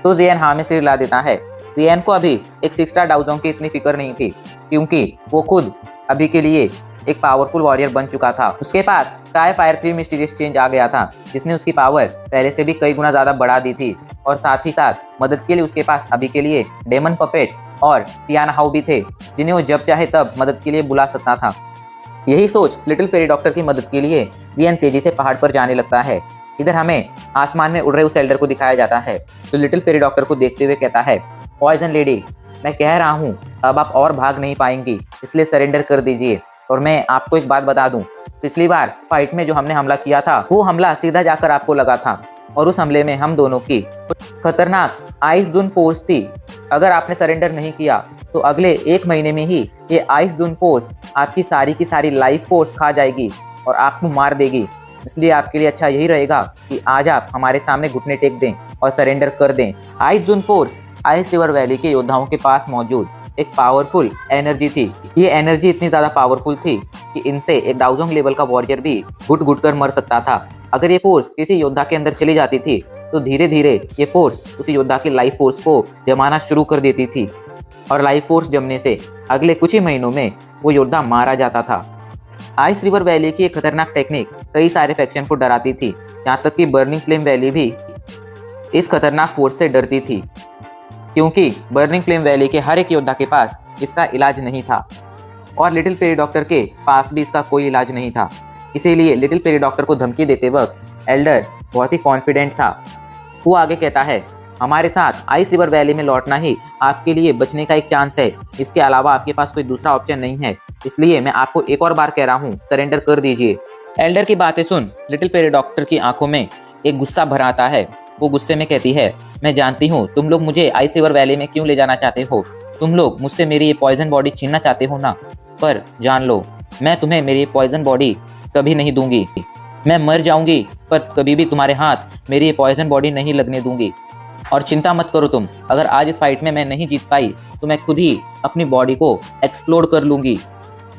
तो जियन हाँ में सिर हिला देता है। जियन को अभी एक 6 स्टार डाउजोंग की इतनी फिक्र नहीं थी, क्योंकि वो खुद अभी के लिए एक पावरफुल वॉरियर बन चुका था। उसके पास स्काई फायर 3 मिस्टीरियस चेंज आ गया था, जिसने उसकी पावर पहले से भी कई गुना ज्यादा बढ़ा दी थी, और साथ ही साथ मदद के लिए उसके पास अभी के लिए डेमन पपेट और टियाना हाउ भी थे, जिन्हें वो जब चाहे तब मदद के लिए बुला सकता था। यही सोच लिटिल फेरी डॉक्टर की मदद के लिए जियन तेजी से पहाड़ पर जाने लगता है। इधर हमें आसमान में उड़ रहे उस एल्डर को दिखाया जाता है, तो लिटिल फेरी डॉक्टर को देखते हुए कहता है, पॉइजन लेडी, मैं कह रहा हूँ अब आप और भाग नहीं पाएंगी, इसलिए सरेंडर कर दीजिए। और मैं आपको एक बात बता दूं, पिछली बार फाइट में जो हमने हमला किया था, वो हमला सीधा जाकर आपको लगा था, और उस हमले में हम दोनों की खतरनाक आइस दून फोर्स थी। अगर आपने सरेंडर नहीं किया तो अगले 1 महीने में ही ये आइस दून फोर्स आपकी सारी की सारी लाइफ फोर्स खा जाएगी और आपको मार देगी। इसलिए आपके लिए अच्छा यही रहेगा कि आज आप हमारे सामने घुटने टेक दें और सरेंडर कर दें। Ice Doon force ice river valley के योद्धाओं के पास मौजूद एक पावरफुल एनर्जी थी। ये एनर्जी इतनी ज्यादा पावरफुल थी कि इनसे एक डाउजोंग लेवल का वॉरियर भी घुट घुट कर मर सकता था। अगर ये फोर्स किसी योद्धा के अंदर चली जाती थी तो धीरे धीरे ये फोर्स उसी योद्धा की लाइफ फोर्स को जमाना शुरू कर देती थी, और लाइफ फोर्स जमने से अगले कुछ ही महीनों में वो योद्धा मारा जाता था। आइस रिवर वैली की एक खतरनाक टेक्निक कई सारे फैक्शन को डराती थी, यहाँ तक कि बर्निंग फ्लेम वैली भी इस खतरनाक फोर्स से डरती थी, क्योंकि बर्निंग फ्लेम वैली के हर एक योद्धा के पास इसका इलाज नहीं था, और लिटिल फेरी डॉक्टर के पास भी इसका कोई इलाज नहीं था। इसीलिए लिटिल फेरी डॉक्टर को धमकी देते वक्त एल्डर बहुत ही कॉन्फिडेंट था। वो आगे कहता है, हमारे साथ आइस रिवर वैली में लौटना ही आपके लिए बचने का एक चांस है, इसके अलावा आपके पास कोई दूसरा ऑप्शन नहीं है, इसलिए मैं आपको एक और बार कह रहा हूँ, सरेंडर कर दीजिए। एल्डर की बातें सुन लिटिल फेरी डॉक्टर की आंखों में एक गुस्सा भर आता है। वो गुस्से में कहती है, मैं जानती हूँ तुम लोग मुझे आइस रिवर वैली में क्यों ले जाना चाहते हो, तुम लोग मुझसे मेरी ये पॉइजन बॉडी छीनना चाहते हो ना, पर जान लो मैं तुम्हें मेरी पॉइजन बॉडी कभी नहीं दूंगी। मैं मर जाऊंगी पर कभी भी तुम्हारे हाथ मेरी ये पॉइजन बॉडी नहीं लगने दूंगी। और चिंता मत करो तुम, अगर आज इस फाइट में मैं नहीं जीत पाई तो मैं खुद ही अपनी बॉडी को एक्सप्लोड कर लूंगी,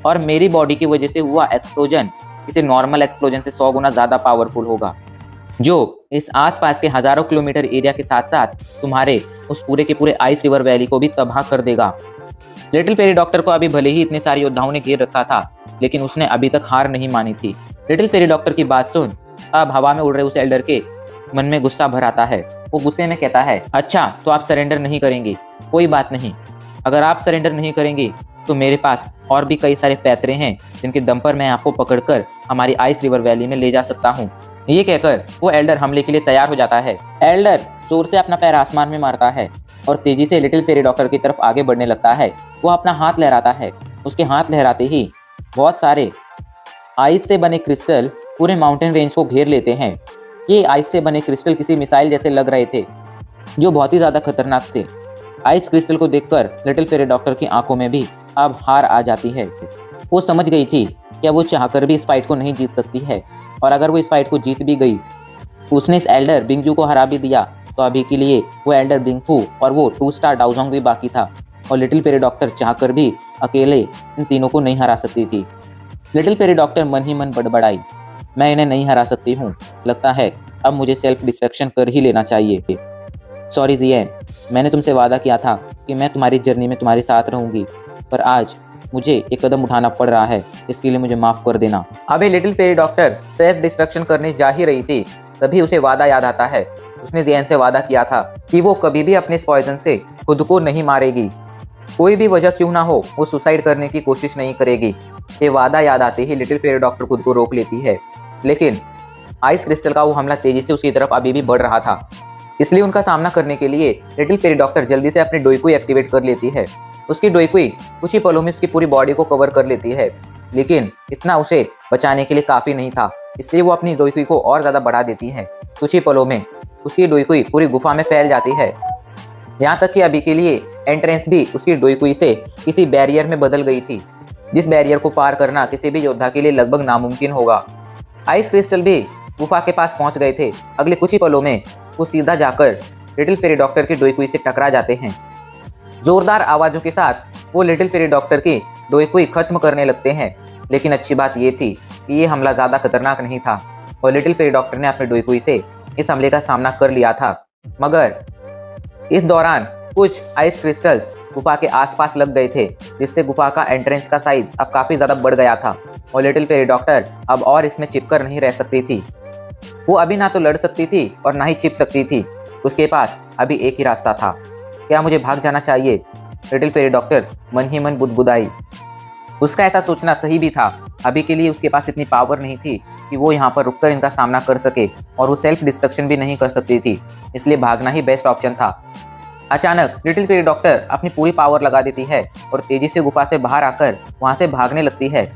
और मेरी बॉडी की वजह से हुआ एक्सप्लोजन किसी नॉर्मल एक्सप्लोजन से 100 गुना ज़्यादा पावरफुल होगा, जो इस आसपास के हजारों किलोमीटर एरिया के साथ साथ तुम्हारे उस पूरे के पूरे आइस रिवर वैली को भी तबाह कर देगा। लिटिल फेरी डॉक्टर को अभी भले ही इतने सारे योद्धाओं ने घेर रखा था, लेकिन उसने अभी तक हार नहीं मानी थी। लिटिल फेरी डॉक्टर की बात सुन अब हवा में उड़ रहे उस एल्डर के मन में गुस्सा भर आता है। वो गुस्से में कहता है, अच्छा तो आप सरेंडर नहीं करेंगे, कोई बात नहीं, अगर आप सरेंडर नहीं करेंगे तो मेरे पास और भी कई सारे पैतरे हैं जिनके दम पर मैं आपको पकड़कर हमारी आइस रिवर वैली में ले जा सकता हूँ। ये कहकर वो एल्डर हमले के लिए तैयार हो जाता है। एल्डर जोर से अपना पैर आसमान में मारता है और तेजी से लिटिल फेरी डॉक्टर की तरफ आगे बढ़ने लगता है। वो अपना हाथ लहराता है, उसके हाथ लहराते ही बहुत सारे आइस से बने क्रिस्टल पूरे माउंटेन रेंज को घेर लेते हैं। ये आइस से बने क्रिस्टल किसी मिसाइल जैसे लग रहे थे, जो बहुत ही ज़्यादा खतरनाक थे। आइस क्रिस्टल को देखकर लिटिल फेरी डॉक्टर की आंखों में भी अब हार आ जाती है। वो समझ गई थी कि वो चाहकर भी इस फाइट को नहीं जीत सकती है, और अगर वो इस फाइट को जीत भी गई, उसने इस एल्डर बिंगजू को हरा भी दिया, तो अभी के लिए वो एल्डर बिंगफू और वो 2 स्टार डाउजोंग भी बाकी था, और लिटिल फेरी डॉक्टर चाहकर भी अकेले इन तीनों को नहीं हरा सकती थी। लिटिल फेरी डॉक्टर मन ही मन बड़बड़ाई, मैं इन्हें नहीं हरा सकती हूँ, लगता है अब मुझे सेल्फ डिस्ट्रक्शन कर ही लेना चाहिए। सॉरी जियन, मैंने तुमसे वादा किया था कि मैं तुम्हारी जर्नी में तुम्हारे साथ रहूंगी, पर आज मुझे एक कदम उठाना पड़ रहा है, इसके लिए मुझे माफ कर देना। अभी little fairy doctor self destruction करने जा ही रही थी, तभी उसे वादा याद आता है। उसने जियन से वादा किया था कि वो कभी भी अपने इस पॉइजन से खुद को नहीं मारेगी, कोई भी वजह क्यों ना हो वो सुसाइड करने की कोशिश नहीं करेगी। ये वादा याद आते ही लिटिल फेरी डॉक्टर खुद को रोक लेती है, लेकिन आइस क्रिस्टल का वो हमला तेजी से उसकी तरफ अभी भी बढ़ रहा था, इसलिए उनका सामना करने के लिए लिटिल फेरी डॉक्टर जल्दी से अपनी डोईकुई एक्टिवेट कर लेती है। उसकी डोईकुई कुछ ही पलों में उसकी पूरी बॉडी को कवर कर लेती है, लेकिन इतना उसे बचाने के लिए काफी नहीं था, इसलिए वो अपनी डोईकुई को और ज्यादा बढ़ा देती है। कुछ ही पलों में उसकी डोईकुई पूरी गुफा में फैल जाती है। यहाँ तक कि अभी के लिए एंट्रेंस भी उसकी डोईकुई से किसी बैरियर में बदल गई थी, जिस बैरियर को पार करना किसी भी योद्धा के लिए लगभग नामुमकिन होगा। आइस क्रिस्टल भी गुफा के पास पहुंच गए थे। अगले कुछ ही पलों में वो सीधा जाकर लिटिल फेरी डॉक्टर की डोईकुई से टकरा जाते हैं। जोरदार आवाजों के साथ वो लिटिल फेरी डॉक्टर की डोईकुई खत्म करने लगते हैं। लेकिन अच्छी बात ये थी कि ये हमला ज्यादा खतरनाक नहीं था और लिटिल फेरी डॉक्टर ने अपनी डोईकुई से इस हमले का सामना कर लिया था। मगर इस दौरान कुछ आइस क्रिस्टल्स गुफा के आसपास लग गए थे, जिससे गुफा का एंट्रेंस का साइज अब काफी ज्यादा बढ़ गया था और लिटिल फेरी डॉक्टर अब और इसमें चिपकर नहीं रह सकती थी। वो अभी ना तो लड़ सकती थी और ना ही छिप सकती थी। उसके पास अभी एक ही रास्ता था। क्या मुझे भाग जाना चाहिए? लिटिल फेरी डॉक्टर मन ही मन बुदबुदाई। उसका ऐसा सोचना सही भी था। अभी के लिए उसके पास इतनी पावर नहीं थी कि वो यहाँ पर रुककर इनका सामना कर सके और वो सेल्फ डिस्ट्रक्शन भी नहीं कर सकती थी, इसलिए भागना ही बेस्ट ऑप्शन था। अचानक लिटिल फेरी डॉक्टर अपनी पूरी पावर लगा देती है और तेजी से गुफा से बाहर आकर वहां से भागने लगती है।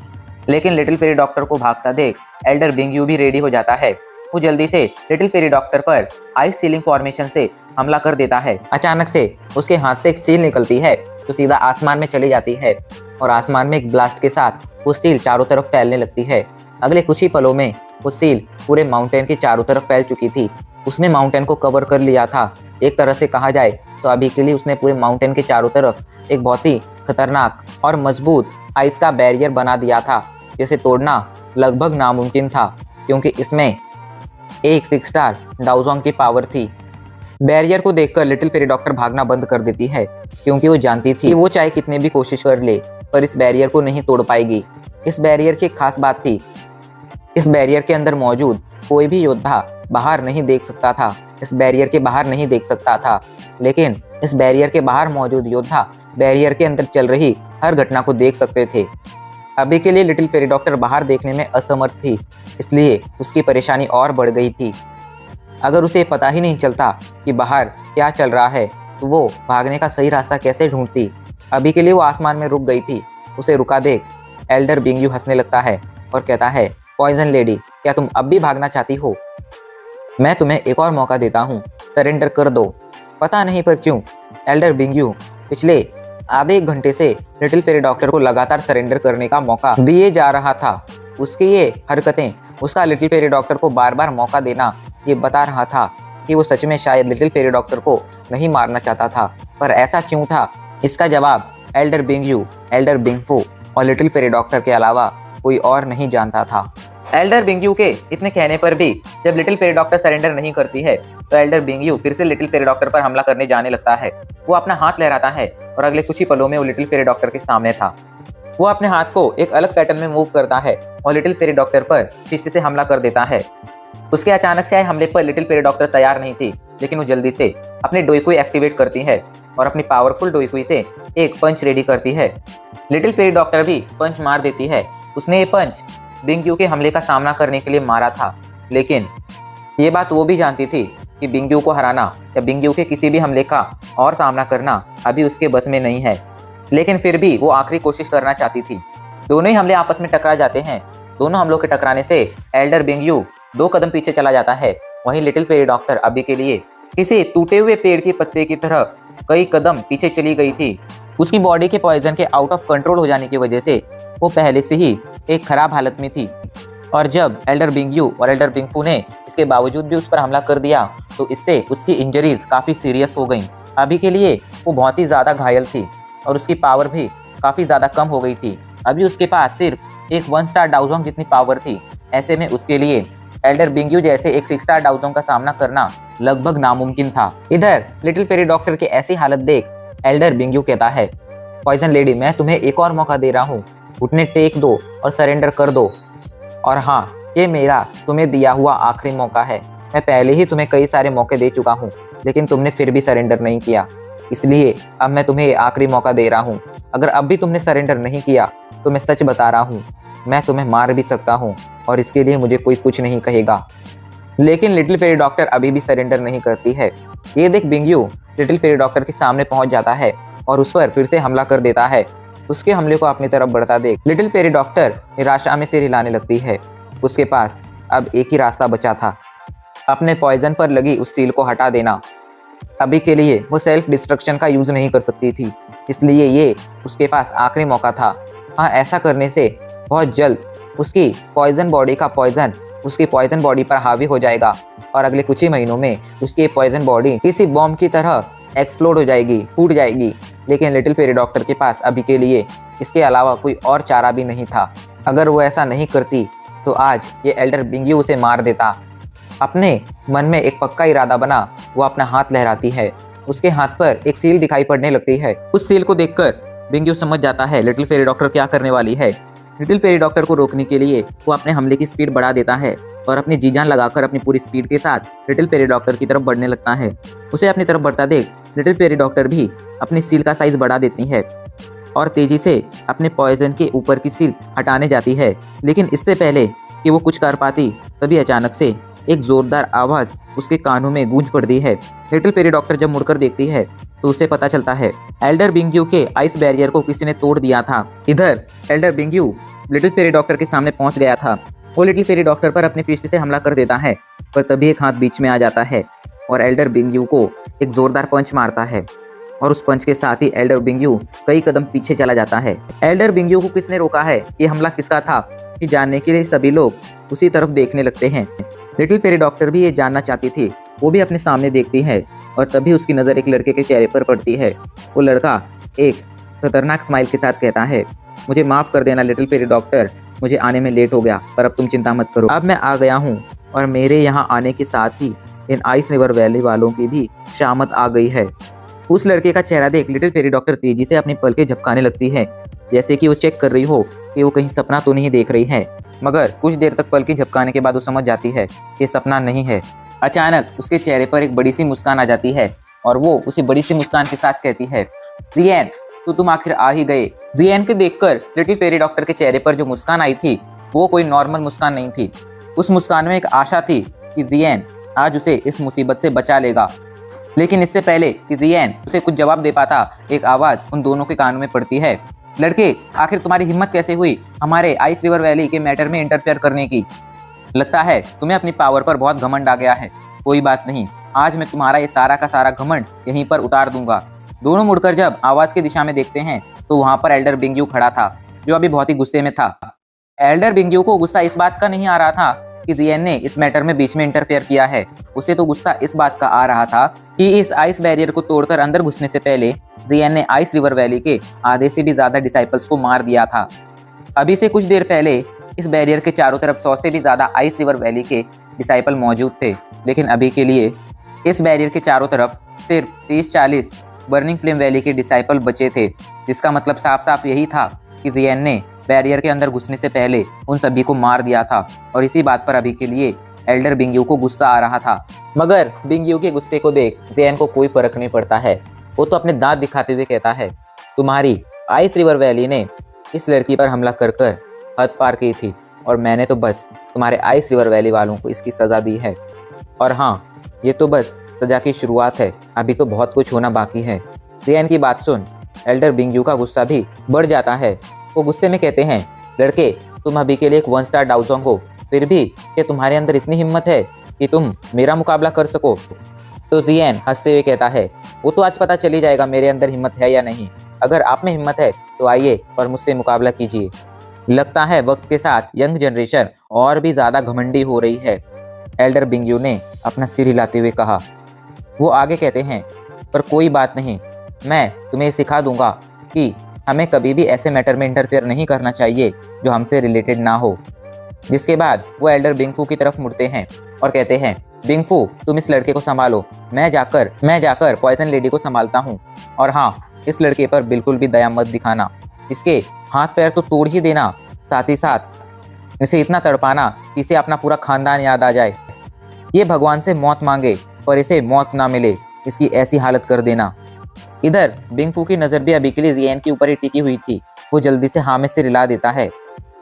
लेकिन लिटिल फेरी डॉक्टर को भागता देख एल्डर बिंगयू भी रेडी हो जाता है। वो जल्दी से लिटिल फेरी डॉक्टर पर आइस सीलिंग फॉर्मेशन से हमला कर देता है। अचानक से उसके हाथ से एक सील निकलती है जो सीधा आसमान में चली जाती है और आसमान में एक ब्लास्ट के साथ वो सील चारों तरफ फैलने लगती है। अगले कुछ ही पलों में वो सील पूरे माउंटेन के चारों तरफ फैल चुकी थी। उसने माउंटेन को कवर कर लिया था। एक तरह से कहा जाए तो अभी के लिए उसने पूरे माउंटेन के चारों तरफ एक बहुत ही खतरनाक और मजबूत आइस का बैरियर बना दिया था, जिसे तोड़ना लगभग नामुमकिन था क्योंकि इसमें एक 6 स्टार डाउजोंग की पावर थी। बैरियर को देखकर लिटिल फेरी डॉक्टर भागना बंद कर देती है क्योंकि वो जानती थी कि वो चाहे कितने भी कोशिश कर ले पर इस बैरियर को नहीं तोड़ पाएगी। इस बैरियर की एक खास बात थी, इस बैरियर के अंदर मौजूद कोई भी योद्धा बाहर नहीं देख सकता था, इस बैरियर के बाहर नहीं देख सकता था। लेकिन इस बैरियर के बाहर मौजूद योद्धा बैरियर के अंदर चल रही हर घटना को देख सकते थे। अभी के लिए लिटिल फेरी डॉक्टर बाहर देखने में असमर्थ थी, इसलिए उसकी परेशानी और बढ़ गई थी। अगर उसे पता ही नहीं चलता कि बाहर क्या चल रहा है तो वो भागने का सही रास्ता कैसे ढूंढती। अभी के लिए वो आसमान में रुक गई थी। उसे रुका देख एल्डर बिंगयू हंसने लगता है और कहता है, पॉइजन लेडी, क्या तुम अब भी भागना चाहती हो? मैं तुम्हें एक और मौका देता हूँ, सरेंडर कर दो। पता नहीं पर क्यों एल्डर बिंगयू पिछले आधे एक घंटे से लिटिल फेरी डॉक्टर को लगातार सरेंडर करने का मौका दिए जा रहा था। उसकी ये हरकतें, उसका लिटिल फेरी डॉक्टर को बार बार मौका देना, ये बता रहा था कि वो सच में शायद लिटिल फेरी डॉक्टर को नहीं मारना चाहता था। पर ऐसा क्यों था? इसका जवाब एल्डर बिंगयू, एल्डर बिंगफू और लिटिल फेरी डॉक्टर के अलावा कोई और नहीं जानता था। एल्डर बिंगयू के इतने कहने पर भी जब लिटिल फेरी डॉक्टर सरेंडर नहीं करती है तो एल्डर बिंगयू फिर से लिटिल फेरी डॉक्टर पर हमला करने जाने लगता है। वो अपना हाथ लहराता है और अगले कुछ ही पलों में वो लिटिल फेरी डॉक्टर के सामने था। वो अपने हाथ को एक अलग पैटर्न में मूव करता है और लिटिल फेरी डॉक्टर पर फिस्ट से हमला कर देता है। उसके अचानक से आए हमले पर लिटिल फेरी डॉक्टर तैयार नहीं थी, लेकिन वो जल्दी से अपनी डोईकुई एक्टिवेट करती है और अपनी पावरफुल डोईकुई से एक पंच रेडी करती है। लिटिल फेरी डॉक्टर भी पंच मार देती है। उसने ये पंच बिंगयू के हमले का सामना करने के लिए मारा था, लेकिन ये बात वो भी जानती थी कि बिंगयू को हराना या बिंगयू के किसी भी हमले का और सामना करना अभी उसके बस में नहीं है। लेकिन फिर भी वो आखिरी कोशिश करना चाहती थी। दोनों ही हमले आपस में टकरा जाते हैं। दोनों हमलों के टकराने से एल्डर बिंगयू 2 कदम पीछे चला जाता है। वहीं लिटिल फेरी डॉक्टर अभी के लिए किसी टूटे हुए पेड़ के पत्ते की तरह कई कदम पीछे चली गई थी। उसकी बॉडी के पॉइजन के आउट ऑफ कंट्रोल हो जाने की वजह से वो पहले से ही एक खराब हालत में थी और जब एल्डर बिंगयू और एल्डर बिंगफू ने इसके बावजूद भी उस पर हमला कर दिया तो इससे उसकी इंजरीज काफ़ी सीरियस हो गई। अभी के लिए वो बहुत ही ज़्यादा घायल थी और उसकी पावर भी काफ़ी ज़्यादा कम हो गई थी। अभी उसके पास सिर्फ एक 1 स्टार डाउजोंग जितनी पावर थी। ऐसे में उसके लिए एल्डर बिंगयू जैसे एक 6 स्टार डाउजोंग का सामना करना लगभग नामुमकिन था। इधर लिटिल फेरी डॉक्टर की ऐसी हालत देख एल्डर बिंगयू कहता है, पॉइजन लेडी, मैं तुम्हें एक और मौका दे रहा हूँ, घुटने टेक दो और सरेंडर कर दो। और हाँ, ये मेरा तुम्हें दिया हुआ आखिरी मौका है। मैं पहले ही तुम्हें कई सारे मौके दे चुका हूँ, लेकिन तुमने फिर भी सरेंडर नहीं किया, इसलिए अब मैं तुम्हें ये आखिरी मौका दे रहा हूँ। अगर अब भी तुमने सरेंडर नहीं किया तो मैं सच बता रहा हूँ, मैं तुम्हें मार भी सकता हूँ और इसके लिए मुझे कोई कुछ नहीं कहेगा। लेकिन लिटिल फेरी डॉक्टर अभी भी सरेंडर नहीं करती है। ये देख बिंगयू लिटिल फेरी डॉक्टर के सामने पहुंच जाता है और उस पर फिर से हमला कर देता है। उसके हमले को अपनी तरफ बढ़ता देख लिटिल फेरी डॉक्टर निराशा में सिर हिलाने लगती है। उसके पास अब एक ही रास्ता बचा था, अपने पॉइजन पर लगी उस सील को हटा देना। अभी के लिए वो सेल्फ डिस्ट्रक्शन का यूज नहीं कर सकती थी, इसलिए ये उसके पास आखिरी मौका था। हाँ, ऐसा करने से बहुत जल्द उसकी पॉइजन बॉडी का पॉइजन उसकी पॉइजन बॉडी पर हावी हो जाएगा और अगले कुछ ही महीनों में उसकी पॉइजन बॉडी किसी बॉम्ब की तरह एक्सप्लोड हो जाएगी, फूट जाएगी। लेकिन लिटिल फेरी डॉक्टर के पास अभी के लिए इसके अलावा कोई और चारा भी नहीं था। अगर वो ऐसा नहीं करती तो आज ये एल्डर बिंग्यू उसे मार देता। अपने मन में एक पक्का इरादा बना वो अपना हाथ लहराती है। उसके हाथ पर एक सील दिखाई पड़ने लगती है। उस सील को देखकर बिंग्यू समझ जाता है लिटिल फेरी डॉक्टर क्या करने वाली है। लिटिल फेरी डॉक्टर को रोकने के लिए वो अपने हमले की स्पीड बढ़ा देता है और अपनी जी जान लगाकर अपनी पूरी स्पीड के साथ लिटिल फेरी डॉक्टर की तरफ बढ़ने लगता है। उसे अपनी तरफ बढ़ता देख लिटिल फेरी डॉक्टर भी अपनी सील का साइज बढ़ा देती है और तेजी से अपने पॉइजन के ऊपर की सील हटाने जाती है। लेकिन इससे पहले कि वो कुछ कर पाती तभी अचानक से एक जोरदार आवाज उसके कानों में गूंज पड़ती है। लिटिल फेरी डॉक्टर जब मुड़कर देखती है तो उसे पता चलता है एल्डर बिंग्यू के आइस बैरियर को किसी ने तोड़ दिया था। इधर एल्डर बिंग्यू लिटिल फेरी डॉक्टर के सामने पहुंच गया था। वो लिटिल फेरी डॉक्टर पर अपनी फिस्ट से हमला कर देता है, पर तभी एक हाथ बीच में आ जाता है और एल्डर बिंग्यू को एक जोरदार पंच मारता है और उस पंच के साथ ही एल्डर बिंग्यू कई कदम पीछे चला जाता है। एल्डर बिंग्यू को किसने रोका है, ये हमला किसका था, ये जानने के लिए सभी लोग उसी तरफ देखने लगते हैं। लिटिल फेरी डॉक्टर भी ये जानना चाहती थी। वो भी अपने सामने देखती है और तभी उसकी नज़र एक लड़के के चेहरे पर पड़ती है। वो लड़का एक खतरनाक स्माइल के साथ कहता है, मुझे माफ़ कर देना लिटिल फेरी डॉक्टर, मुझे आने में लेट हो गया, पर अब तुम चिंता मत करो, अब मैं आ गया हूँ और मेरे यहाँ आने के साथ ही इन आइस रिवर वैली वालों की भी शामत आ गई है। उस लड़के का चेहरा देख लिटिल फेरी डॉक्टर तेजी से अपनी पलकें झपकाने लगती है, जैसे कि वो चेक कर रही हो कि वो कहीं सपना तो नहीं देख रही है। मगर कुछ देर तक पलकें झपकाने के बाद वो समझ जाती है कि सपना नहीं है। अचानक उसके चेहरे पर एक बड़ी सी मुस्कान आ जाती है और वो उसी बड़ी सी मुस्कान के साथ कहती है, जियन, तो तुम आखिर आ ही गए। जियन को देखकर लिटिल फेरी डॉक्टर के चेहरे पर जो मुस्कान आई थी वो कोई नॉर्मल मुस्कान नहीं थी। उस मुस्कान में एक आशा थी कि जियन आज उसे इस मुसीबत से बचा लेगा। लेकिन इससे पहले कि जियन उसे कुछ जवाब दे पाता, एक आवाज उन दोनों के कानों में पड़ती है, लड़के, आखिर तुम्हारी हिम्मत कैसे हुई हमारे आइस रिवर वैली के मैटर में इंटरफेयर करने की? लगता है तुम्हें अपनी पावर पर बहुत घमंड आ गया है। कोई बात नहीं, आज मैं तुम्हारा ये सारा का सारा घमंड यहीं पर उतार दूंगा। दोनों मुड़कर जब आवाज की दिशा में देखते हैं तो वहां पर एल्डर बिंग्यू खड़ा था, जो अभी बहुत ही गुस्से में था। एल्डर बिंग्यू को गुस्सा इस बात का नहीं आ रहा था कि जियन ने इस मैटर में बीच में इंटरफेयर किया है। उसे तो गुस्सा इस बात का आ रहा था कि इस आइस बैरियर को तोड़कर अंदर घुसने से पहले जियन ने आइस रिवर वैली के आधे से भी ज्यादा डिसाइपल्स को मार दिया था। अभी से कुछ देर पहले इस बैरियर के चारों तरफ 100 से भी ज्यादा आइस रिवर वैली के डिसाइपल मौजूद थे, लेकिन अभी के लिए इस बैरियर के चारों तरफ सिर्फ 30-40 बर्निंग फ्लेम वैली के डिसाइपल बचे थे, जिसका मतलब साफ साफ यही था कि जियन ने बैरियर के अंदर घुसने से पहले उन सभी को मार दिया था। और इसी बात पर अभी के लिए एल्डर बिंग्यू को गुस्सा आ रहा था। मगर बिंग्यू के गुस्से को देख जियन को कोई फर्क नहीं पड़ता है। वो तो अपने दांत दिखाते हुए कहता है, तुम्हारी आइस रिवर वैली ने इस लड़की पर हमला कर कर हद पार की थी और मैंने तो बस तुम्हारे आइस रिवर वैली वालों को इसकी सज़ा दी है। और हाँ, ये तो बस सज़ा की शुरुआत है, अभी तो बहुत कुछ होना बाकी है। जियन की बात सुन एल्डर बिंग्यू का गुस्सा भी बढ़ जाता है। वो गुस्से में कहते हैं, लड़के, तुम अभी के लिए एक 1 स्टार डाउजोंग हो, फिर भी क्या तुम्हारे अंदर इतनी हिम्मत है कि तुम मेरा मुकाबला कर सको? तो जियन हंसते हुए कहता है, वो तो आज पता चल ही जाएगा मेरे अंदर हिम्मत है या नहीं। अगर आप में हिम्मत है तो आइए और मुझसे मुकाबला कीजिए। लगता है वक्त के साथ यंग जनरेशन और भी ज़्यादा घमंडी हो रही है, एल्डर बिंग्यू ने अपना सिर हिलाते हुए कहा। वो आगे कहते हैं, पर कोई बात नहीं, मैं तुम्हें सिखा दूंगा कि हमें कभी भी ऐसे मैटर में इंटरफेयर नहीं करना चाहिए जो हमसे रिलेटेड ना हो। जिसके बाद वो एल्डर बिंगफू की तरफ मुड़ते हैं और कहते हैं, बिंगफू, तुम इस लड़के को संभालो, मैं जाकर पॉइजन लेडी को संभालता हूँ। और हाँ, इस लड़के पर बिल्कुल भी दया मत दिखाना, इसके हाथ पैर तो तोड़ ही देना, साथ ही साथ इसे इतना तड़पाना कि इसे अपना पूरा खानदान याद आ जाए। ये भगवान से मौत मांगे पर इसे मौत ना मिले, इसकी ऐसी हालत कर देना। इधर बिंगफू की नज़र भी अभी के लिए जियन के ऊपर ही टिकी हुई थी। वो जल्दी से हाँ में से रिला देता है।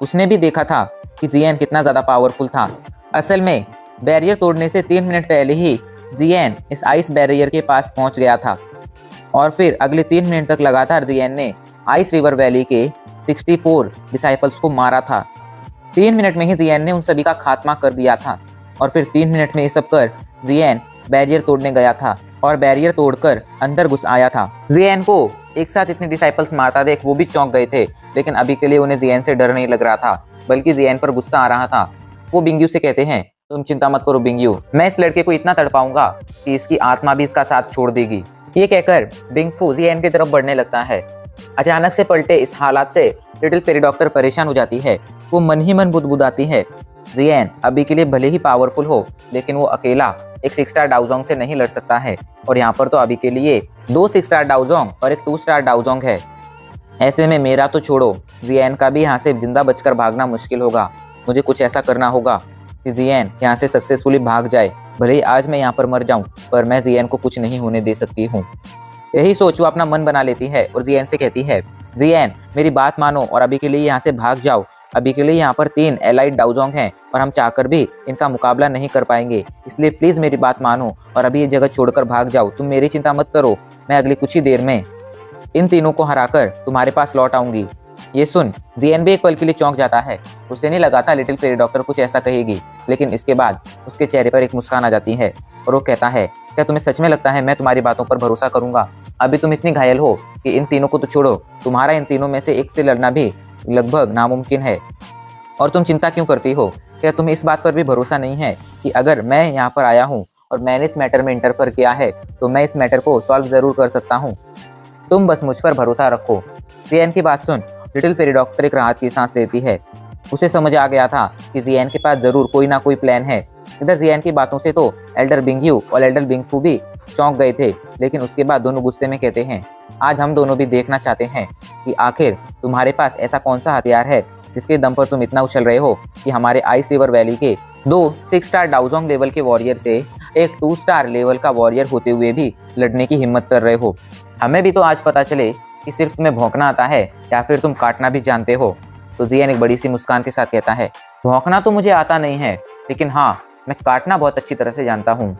उसने भी देखा था कि जियन कितना ज़्यादा पावरफुल था। असल में बैरियर तोड़ने से 3 मिनट पहले ही जियन इस आइस बैरियर के पास पहुंच गया था। और फिर अगले 3 मिनट तक लगातार जियन ने आइस रिवर वैली के 64 डिसाइपल्स को मारा था। 3 मिनट में ही जियन ने उन सभी का खात्मा कर दिया था। और फिर 3 मिनट में ये सब कर जियन बैरियर तोड़ने गया था और बैरियर तोड़कर अंदर घुस आया था। जियन को एक साथ इतने डिसाइपल्स मारता देख वो भी चौंक गए थे, लेकिन अभी के लिए उन्हें जियन से डर नहीं लग रहा था, बल्कि जियन पर गुस्सा आ रहा था। वो बिंगयू से कहते हैं, तुम चिंता मत करो बिंगयू, मैं इस लड़के को इतना तड़पाऊंगा कि इसकी आत्मा भी इसका साथ छोड़ देगी। ये कहकर बिंगफू जियन की तरफ बढ़ने लगता है। अचानक से पलटे इस हालात से लिटिल फेरी डॉक्टर परेशान हो जाती है। वो मन ही मन बुदबुदाती है, जियन अभी के लिए भले ही पावरफुल हो, लेकिन वो अकेला एक 6 स्टार डाउजोंग से नहीं लड़ सकता है, और यहाँ पर तो अभी के लिए 2 6 स्टार डाउजोंग और एक 2 स्टार डाउजोंग है। ऐसे में मेरा तो छोड़ो, जियन का भी यहाँ से जिंदा बचकर भागना मुश्किल होगा। मुझे कुछ ऐसा करना होगा कि जियन यहाँ से सक्सेसफुली भाग जाए। भले ही आज मैं यहाँ पर मर जाऊं, पर मैं जियन को कुछ नहीं होने दे सकती हूँ। यही सोच वो अपना मन बना लेती है और जियन से कहती है, जियन मेरी बात मानो और अभी के लिए यहाँ से भाग जाओ। अभी के लिए यहाँ पर 3 एलाइड डाउजोंग हैं और हम चाहकर भी इनका मुकाबला नहीं कर पाएंगे, इसलिए प्लीज मेरी बात मानो और अभी ये जगह छोड़कर भाग जाओ। तुम मेरी चिंता मत करो, मैं अगली कुछ ही देर में इन तीनों को हराकर तुम्हारे पास लौट आऊंगी। ये सुन जियन भी एक पल के लिए चौंक जाता है। उसे नहीं लगा था लिटिल फेरी डॉक्टर कुछ ऐसा कहेगी, लेकिन इसके बाद उसके चेहरे पर एक मुस्कान आ जाती है और वो कहता है, क्या तुम्हें सच में लगता है मैं तुम्हारी बातों पर भरोसा करूंगा? अभी तुम इतनी घायल हो कि इन तीनों को तो छोड़ो, तुम्हारा इन तीनों में से एक से लड़ना भी लगभग नामुमकिन है। और तुम चिंता क्यों करती हो? क्या तुम्हें इस बात पर भी भरोसा नहीं है कि अगर मैं यहाँ पर आया हूँ और मैंने इस मैटर में इंटरफेयर किया है तो मैं इस मैटर को सॉल्व जरूर कर सकता हूँ। तुम बस मुझ पर भरोसा रखो। जियन की बात सुन लिटिल फेरी डॉक्टर एक राहत की सांस लेती है। उसे समझ आ गया था कि जियन के पास जरूर कोई ना कोई प्लान है। इधर जियन की बातों से तो एल्डर बिंगयू और एल्डर बिंगफू भी चौंक गए थे, लेकिन उसके बाद दोनों गुस्से में कहते हैं, आज हम दोनों भी देखना चाहते हैं कि आखिर तुम्हारे पास ऐसा कौन सा हथियार है जिसके दम पर तुम इतना उछल रहे हो कि हमारे आइस रिवर वैली के 2 6 स्टार डाउजोंग लेवल के वॉरियर से एक 2 स्टार लेवल का वॉरियर होते हुए भी लड़ने की हिम्मत कर रहे हो। हमें भी तो आज पता चले कि सिर्फ तुम्हें भौंकना आता है या फिर तुम काटना भी जानते हो। तो जियन एक बड़ी सी मुस्कान के साथ कहता है, भौंकना तो मुझे आता नहीं है, लेकिन हाँ मैं काटना बहुत अच्छी तरह से जानता हूँ।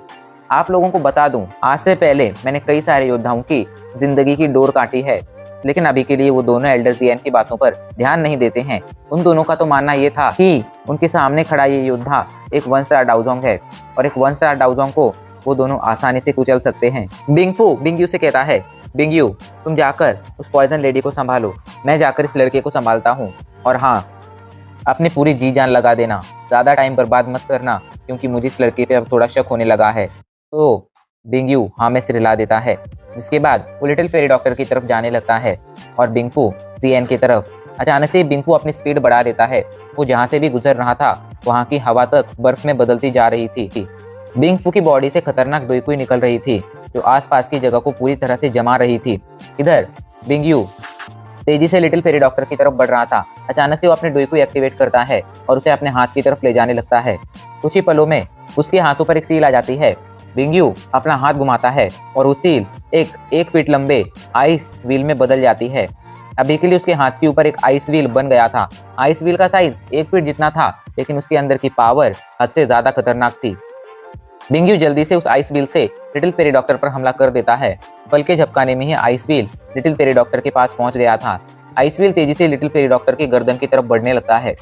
आप लोगों को बता दूं, आज से पहले मैंने कई सारे योद्धाओं की जिंदगी की डोर काटी है, लेकिन अभी के लिए वो दोनों एल्डर जियन की बातों पर ध्यान नहीं देते हैं। उन दोनों का तो मानना ये था कि उनके सामने खड़ा ये योद्धा एक 1 स्टार डाउजोंग है और एक 1 स्टार डाउजोंग को वो दोनों आसानी से कुचल सकते हैं। बिंगफू बिंगयू से कहता है, बिंगयू तुम जाकर उस पॉइजन लेडी को संभालो, मैं जाकर इस लड़के को संभालता हूँ। और हाँ, अपनी पूरी जी जान लगा देना, ज़्यादा टाइम बर्बाद मत करना, क्योंकि मुझे इस लड़के पे अब थोड़ा शक होने लगा है। तो बिंगयू हाँ में सिर हिला देता है। जिसके बाद वो लिटिल फेरी डॉक्टर की तरफ जाने लगता है और बिंगफू जियन की तरफ। अचानक से बिंगफू अपनी स्पीड बढ़ा देता है। वो जहाँ से भी गुजर रहा था वहाँ की हवा तक बर्फ में बदलती जा रही थी। बिंगफू की बॉडी से खतरनाक डोइकुई निकल रही थी जो आसपास की जगह को पूरी तरह से जमा रही थी। इधर बिंगयू तेजी से लिटिल फेरी डॉक्टर की तरफ बढ़ रहा था। अचानक से वो अपने डोइकुई एक्टिवेट करता है और उसे अपने हाथ की तरफ ले जाने लगता है। कुछ ही पलों में उसके हाथों पर एक सील आ जाती है। बिंगयू अपना हाथ घुमाता है और वो सील एक फीट लंबे आइस व्हील में बदल जाती है। अभी के लिए उसके हाथ के ऊपर एक आइस व्हील बन गया था। आइस व्हील का साइज 1 फीट जितना था, लेकिन उसके अंदर की पावर हद से ज्यादा खतरनाक थी। बिंगयू जल्दी से उस आइस व्हील से लिटिल फेरी डॉक्टर पर हमला कर देता है। पल के झपकाने में ही ice wheel little fairy doctor के पास पहुंच गया था। आइस व्हील तेजी से लिटिल फेरी डॉक्टर की गर्दन की तरफ बढ़ने लगता है।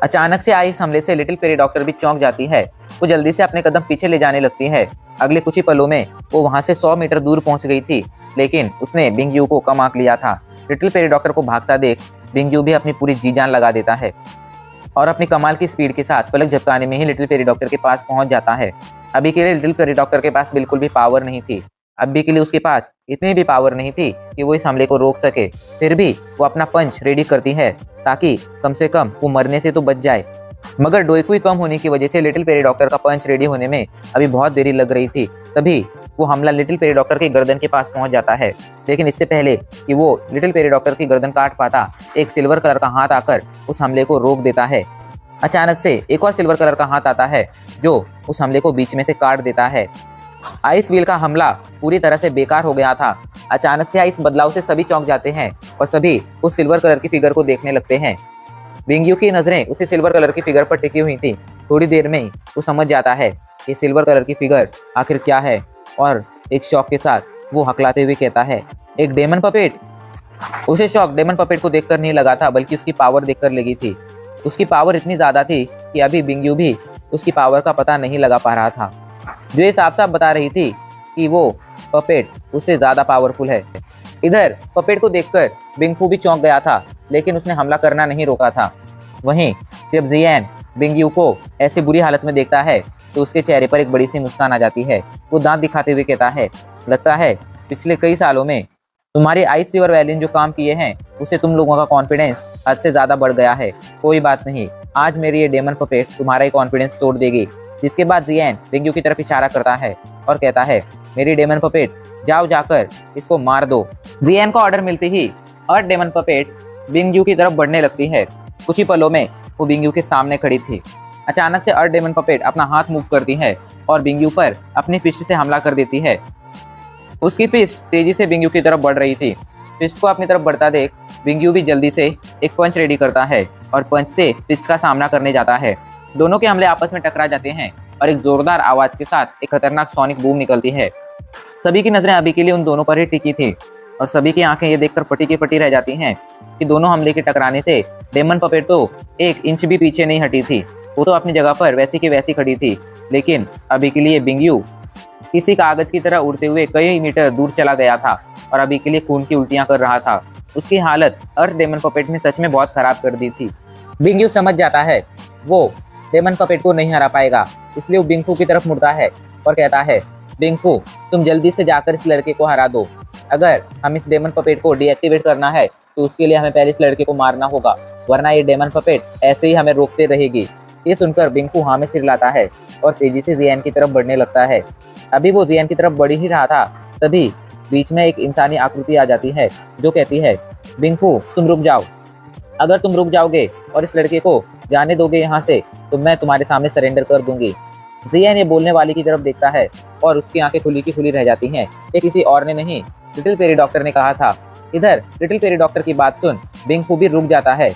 अचानक से आइस हमले से लिटिल फेरी डॉक्टर भी चौंक जाती है। वो जल्दी से अपने कदम पीछे ले जाने लगती है। अगले कुछ ही पलों में वो वहां से 100 मीटर दूर पहुंच गई थी, लेकिन उसने बिंगयू को कम आंक लिया था। लिटिल फेरी डॉक्टर को भागता देख बिंगयू भी अपनी पूरी जी जान लगा देता है और अपनी कमाल की स्पीड के साथ पलक झपकाने में ही लिटिल फेरी डॉक्टर के पास पहुंच जाता है। अभी के लिए लिटिल फेरी डॉक्टर के पास बिल्कुल भी पावर नहीं थी। अभी के लिए उसके पास इतनी भी पावर नहीं थी कि वो इस हमले को रोक सके। फिर भी वो अपना पंच रेडी करती है ताकि कम से कम वो मरने से तो बच जाए। मगर डोइकुई कम होने की वजह से लिटिल फेरी डॉक्टर का पंच रेडी होने में अभी बहुत देरी लग रही थी। तभी वो हमला लिटिल फेरी डॉक्टर की गर्दन के पास पहुंच जाता है, लेकिन इससे पहले कि वो लिटिल फेरी डॉक्टर की गर्दन काट पाता, एक सिल्वर कलर का हाथ आकर उस हमले को रोक देता है। अचानक से एक और सिल्वर कलर का हाथ आता है जो उस हमले को बीच में से काट देता है। आइस व्हील का हमला पूरी तरह से बेकार हो गया था। अचानक से इस बदलाव से सभी चौंक जाते हैं और सभी उस सिल्वर कलर की फिगर को देखने लगते हैं। बिंगयू की नजरें उसी सिल्वर कलर की फिगर पर टिकी हुई थी। थोड़ी देर में वो समझ जाता है कि सिल्वर कलर की फिगर आखिर क्या है और एक शॉक के साथ वो हकलाते हुए कहता है, एक डेमन पपेट। उसे शौक डेमन पपेट को देखकर नहीं लगा था, बल्कि उसकी पावर देखकर लगी थी। उसकी पावर इतनी ज्यादा थी कि अभी बिंगयू भी उसकी पावर का पता नहीं लगा पा रहा था, जो ये साफ साफ बता रही थी कि वो पपेट उससे ज्यादा पावरफुल है। इधर पपेट को देखकर बिंगफू भी चौंक गया था, लेकिन उसने हमला करना नहीं रोका था। वहीं जब जियान बिंगयू को ऐसी बुरी हालत में देखता है तो उसके चेहरे पर एक बड़ी सी मुस्कान आ जाती है। वो दांत दिखाते हुए कहता है, लगता है पिछले कई सालों में तुम्हारे आइस रिवर वैली ने जो काम किए हैं उससे तुम लोगों का कॉन्फिडेंस हद से ज्यादा बढ़ गया है। कोई बात नहीं, आज मेरी ये डेमन पपेट तुम्हारा ही कॉन्फिडेंस तोड़ देगी। जिसके बाद जियान बिंगयू की तरफ इशारा करता है और कहता है, मेरी डेमन पपेट जाओ जाकर इसको मार दो। जियान को ऑर्डर मिलती ही और डेमन पपेट बिंगयू की तरफ बढ़ने लगती है। कुछ ही पलों में वो बिंगयू के सामने खड़ी थी। अचानक से अर्थ डेमन पपेट अपना हाथ मूव करती है और बिंगयू पर अपनी फिस्ट से हमला कर देती है। उसकी फिस्ट तेजी से बिंगयू की तरफ बढ़ रही थी। फिस्ट को अपनी तरफ बढ़ता देख बिंगयू भी जल्दी से एक पंच रेडी करता है और पंच से फिस्ट का सामना करने जाता है। दोनों के हमले आपस में टकरा जाते हैं और एक जोरदार आवाज के साथ एक खतरनाक सोनिक बूम निकलती है। सभी की नजरें अभी के लिए उन दोनों पर ही टिकी थी और सभी की आंखें ये देखकर फटी की फटी रह जाती हैं कि दोनों हमले के टकराने से डेमन पपेट तो 1 इंच भी पीछे नहीं हटी थी। वो तो अपनी जगह पर वैसी की वैसी खड़ी थी, लेकिन अभी के लिए बिंगयू किसी कागज की तरह उड़ते हुए कई मीटर दूर चला गया था और अभी के लिए खून की उल्टियां कर रहा था। उसकी हालत अर्थ डेमन पपेट ने सच में बहुत खराब कर दी थी। बिंगयू समझ जाता है वो डेमन पपेट को नहीं हरा पाएगा, इसलिए वो बिंगफू की तरफ मुड़ता है और कहता है, बिंगफू तुम जल्दी से जाकर इस लड़के को हरा दो। अगर हम इस डेमन पपेट को डीएक्टिवेट करना है तो उसके लिए हमें पहले इस लड़के को मारना होगा, वरना ये डेमन पपेट ऐसे ही हमें रोकते रहेगी। ये सुनकर बिंगफू हाँ में सिर लाता है और तेजी से जियान की तरफ बढ़ने लगता है। अभी वो जियान की तरफ बढ़ ही रहा था, तभी बीच में एक इंसानी आकृति आ जाती है जो कहती है, बिंगफू तुम रुक जाओ। अगर तुम रुक जाओगे और इस लड़के को जाने दोगे यहाँ से तो मैं तुम्हारे सामने सरेंडर कर दूंगी। जियान ये बोलने वाली की तरफ देखता है और उसकी आंखें खुली की खुली रह जाती हैं। ये किसी और ने नहीं, लिटिल फेरी डॉक्टर ने कहा था। इधर लिटिल फेरी डॉक्टर की बात सुन बिंगफू भी रुक जाता है।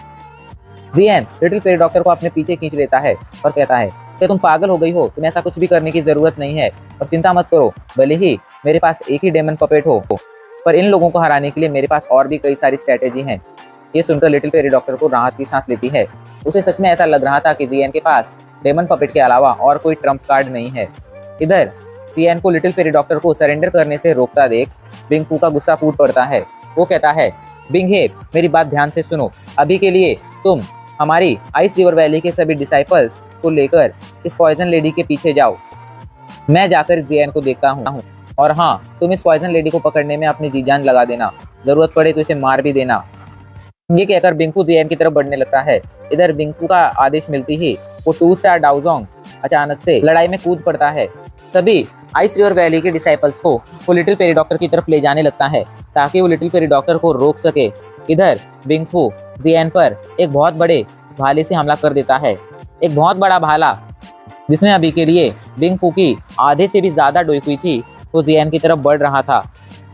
जियान लिटिल फेरी डॉक्टर को अपने पीछे खींच लेता है और कहता है, क्या तुम पागल हो गई हो? तुम्हें ऐसा कुछ भी करने की जरूरत नहीं है और चिंता मत करो, भले ही मेरे पास एक ही डेमन पपेट हो, पर इन लोगों को हराने के लिए मेरे पास और भी कई सारी स्ट्रेटेजी हैं। ये सुनकर लिटिल फेरी डॉक्टर को राहत की सांस लेती है। उसे सच में ऐसा लग रहा था कि जियान के पास डेमन पपेट के अलावा और कोई ट्रम्प कार्ड नहीं है। इधर जियान को लिटिल फेरी डॉक्टर को सरेंडर करने से रोकता देख बिंगफू का गुस्सा फूट पड़ता है। वो कहता है, बिंगहेप मेरी बात ध्यान से सुनो, अभी के लिए तुम हमारी आइस रिवर वैली के सभी डिसाइपल्स को लेकर इस पॉइजन लेडी के पीछे जाओ। मैं जाकर जियान को देखता हूँ, और हाँ तुम इस पॉइजन लेडी को पकड़ने में अपनी जी जान लगा देना, जरूरत पड़े तो इसे मार भी देना। ये कहकर बिंगफू जियान की तरफ बढ़ने लगता है। इधर बिंगफू का आदेश मिलती ही वो 2 स्टार डाउजोंग अचानक से लड़ाई में कूद पड़ता है। सभी आइस रिवर वैली के डिसाइपल्स को वो लिटिल फेरी डॉक्टर की तरफ ले जाने लगता है ताकि वो लिटिल फेरी डॉक्टर को रोक सके। इधर बिंगफू जियान पर एक बहुत बड़े भाले से हमला कर देता है। एक बहुत बड़ा भाला जिसमें अभी के लिए बिंगफू की आधे से भी ज्यादा डोई थी, वो जियान की तरफ बढ़ रहा था।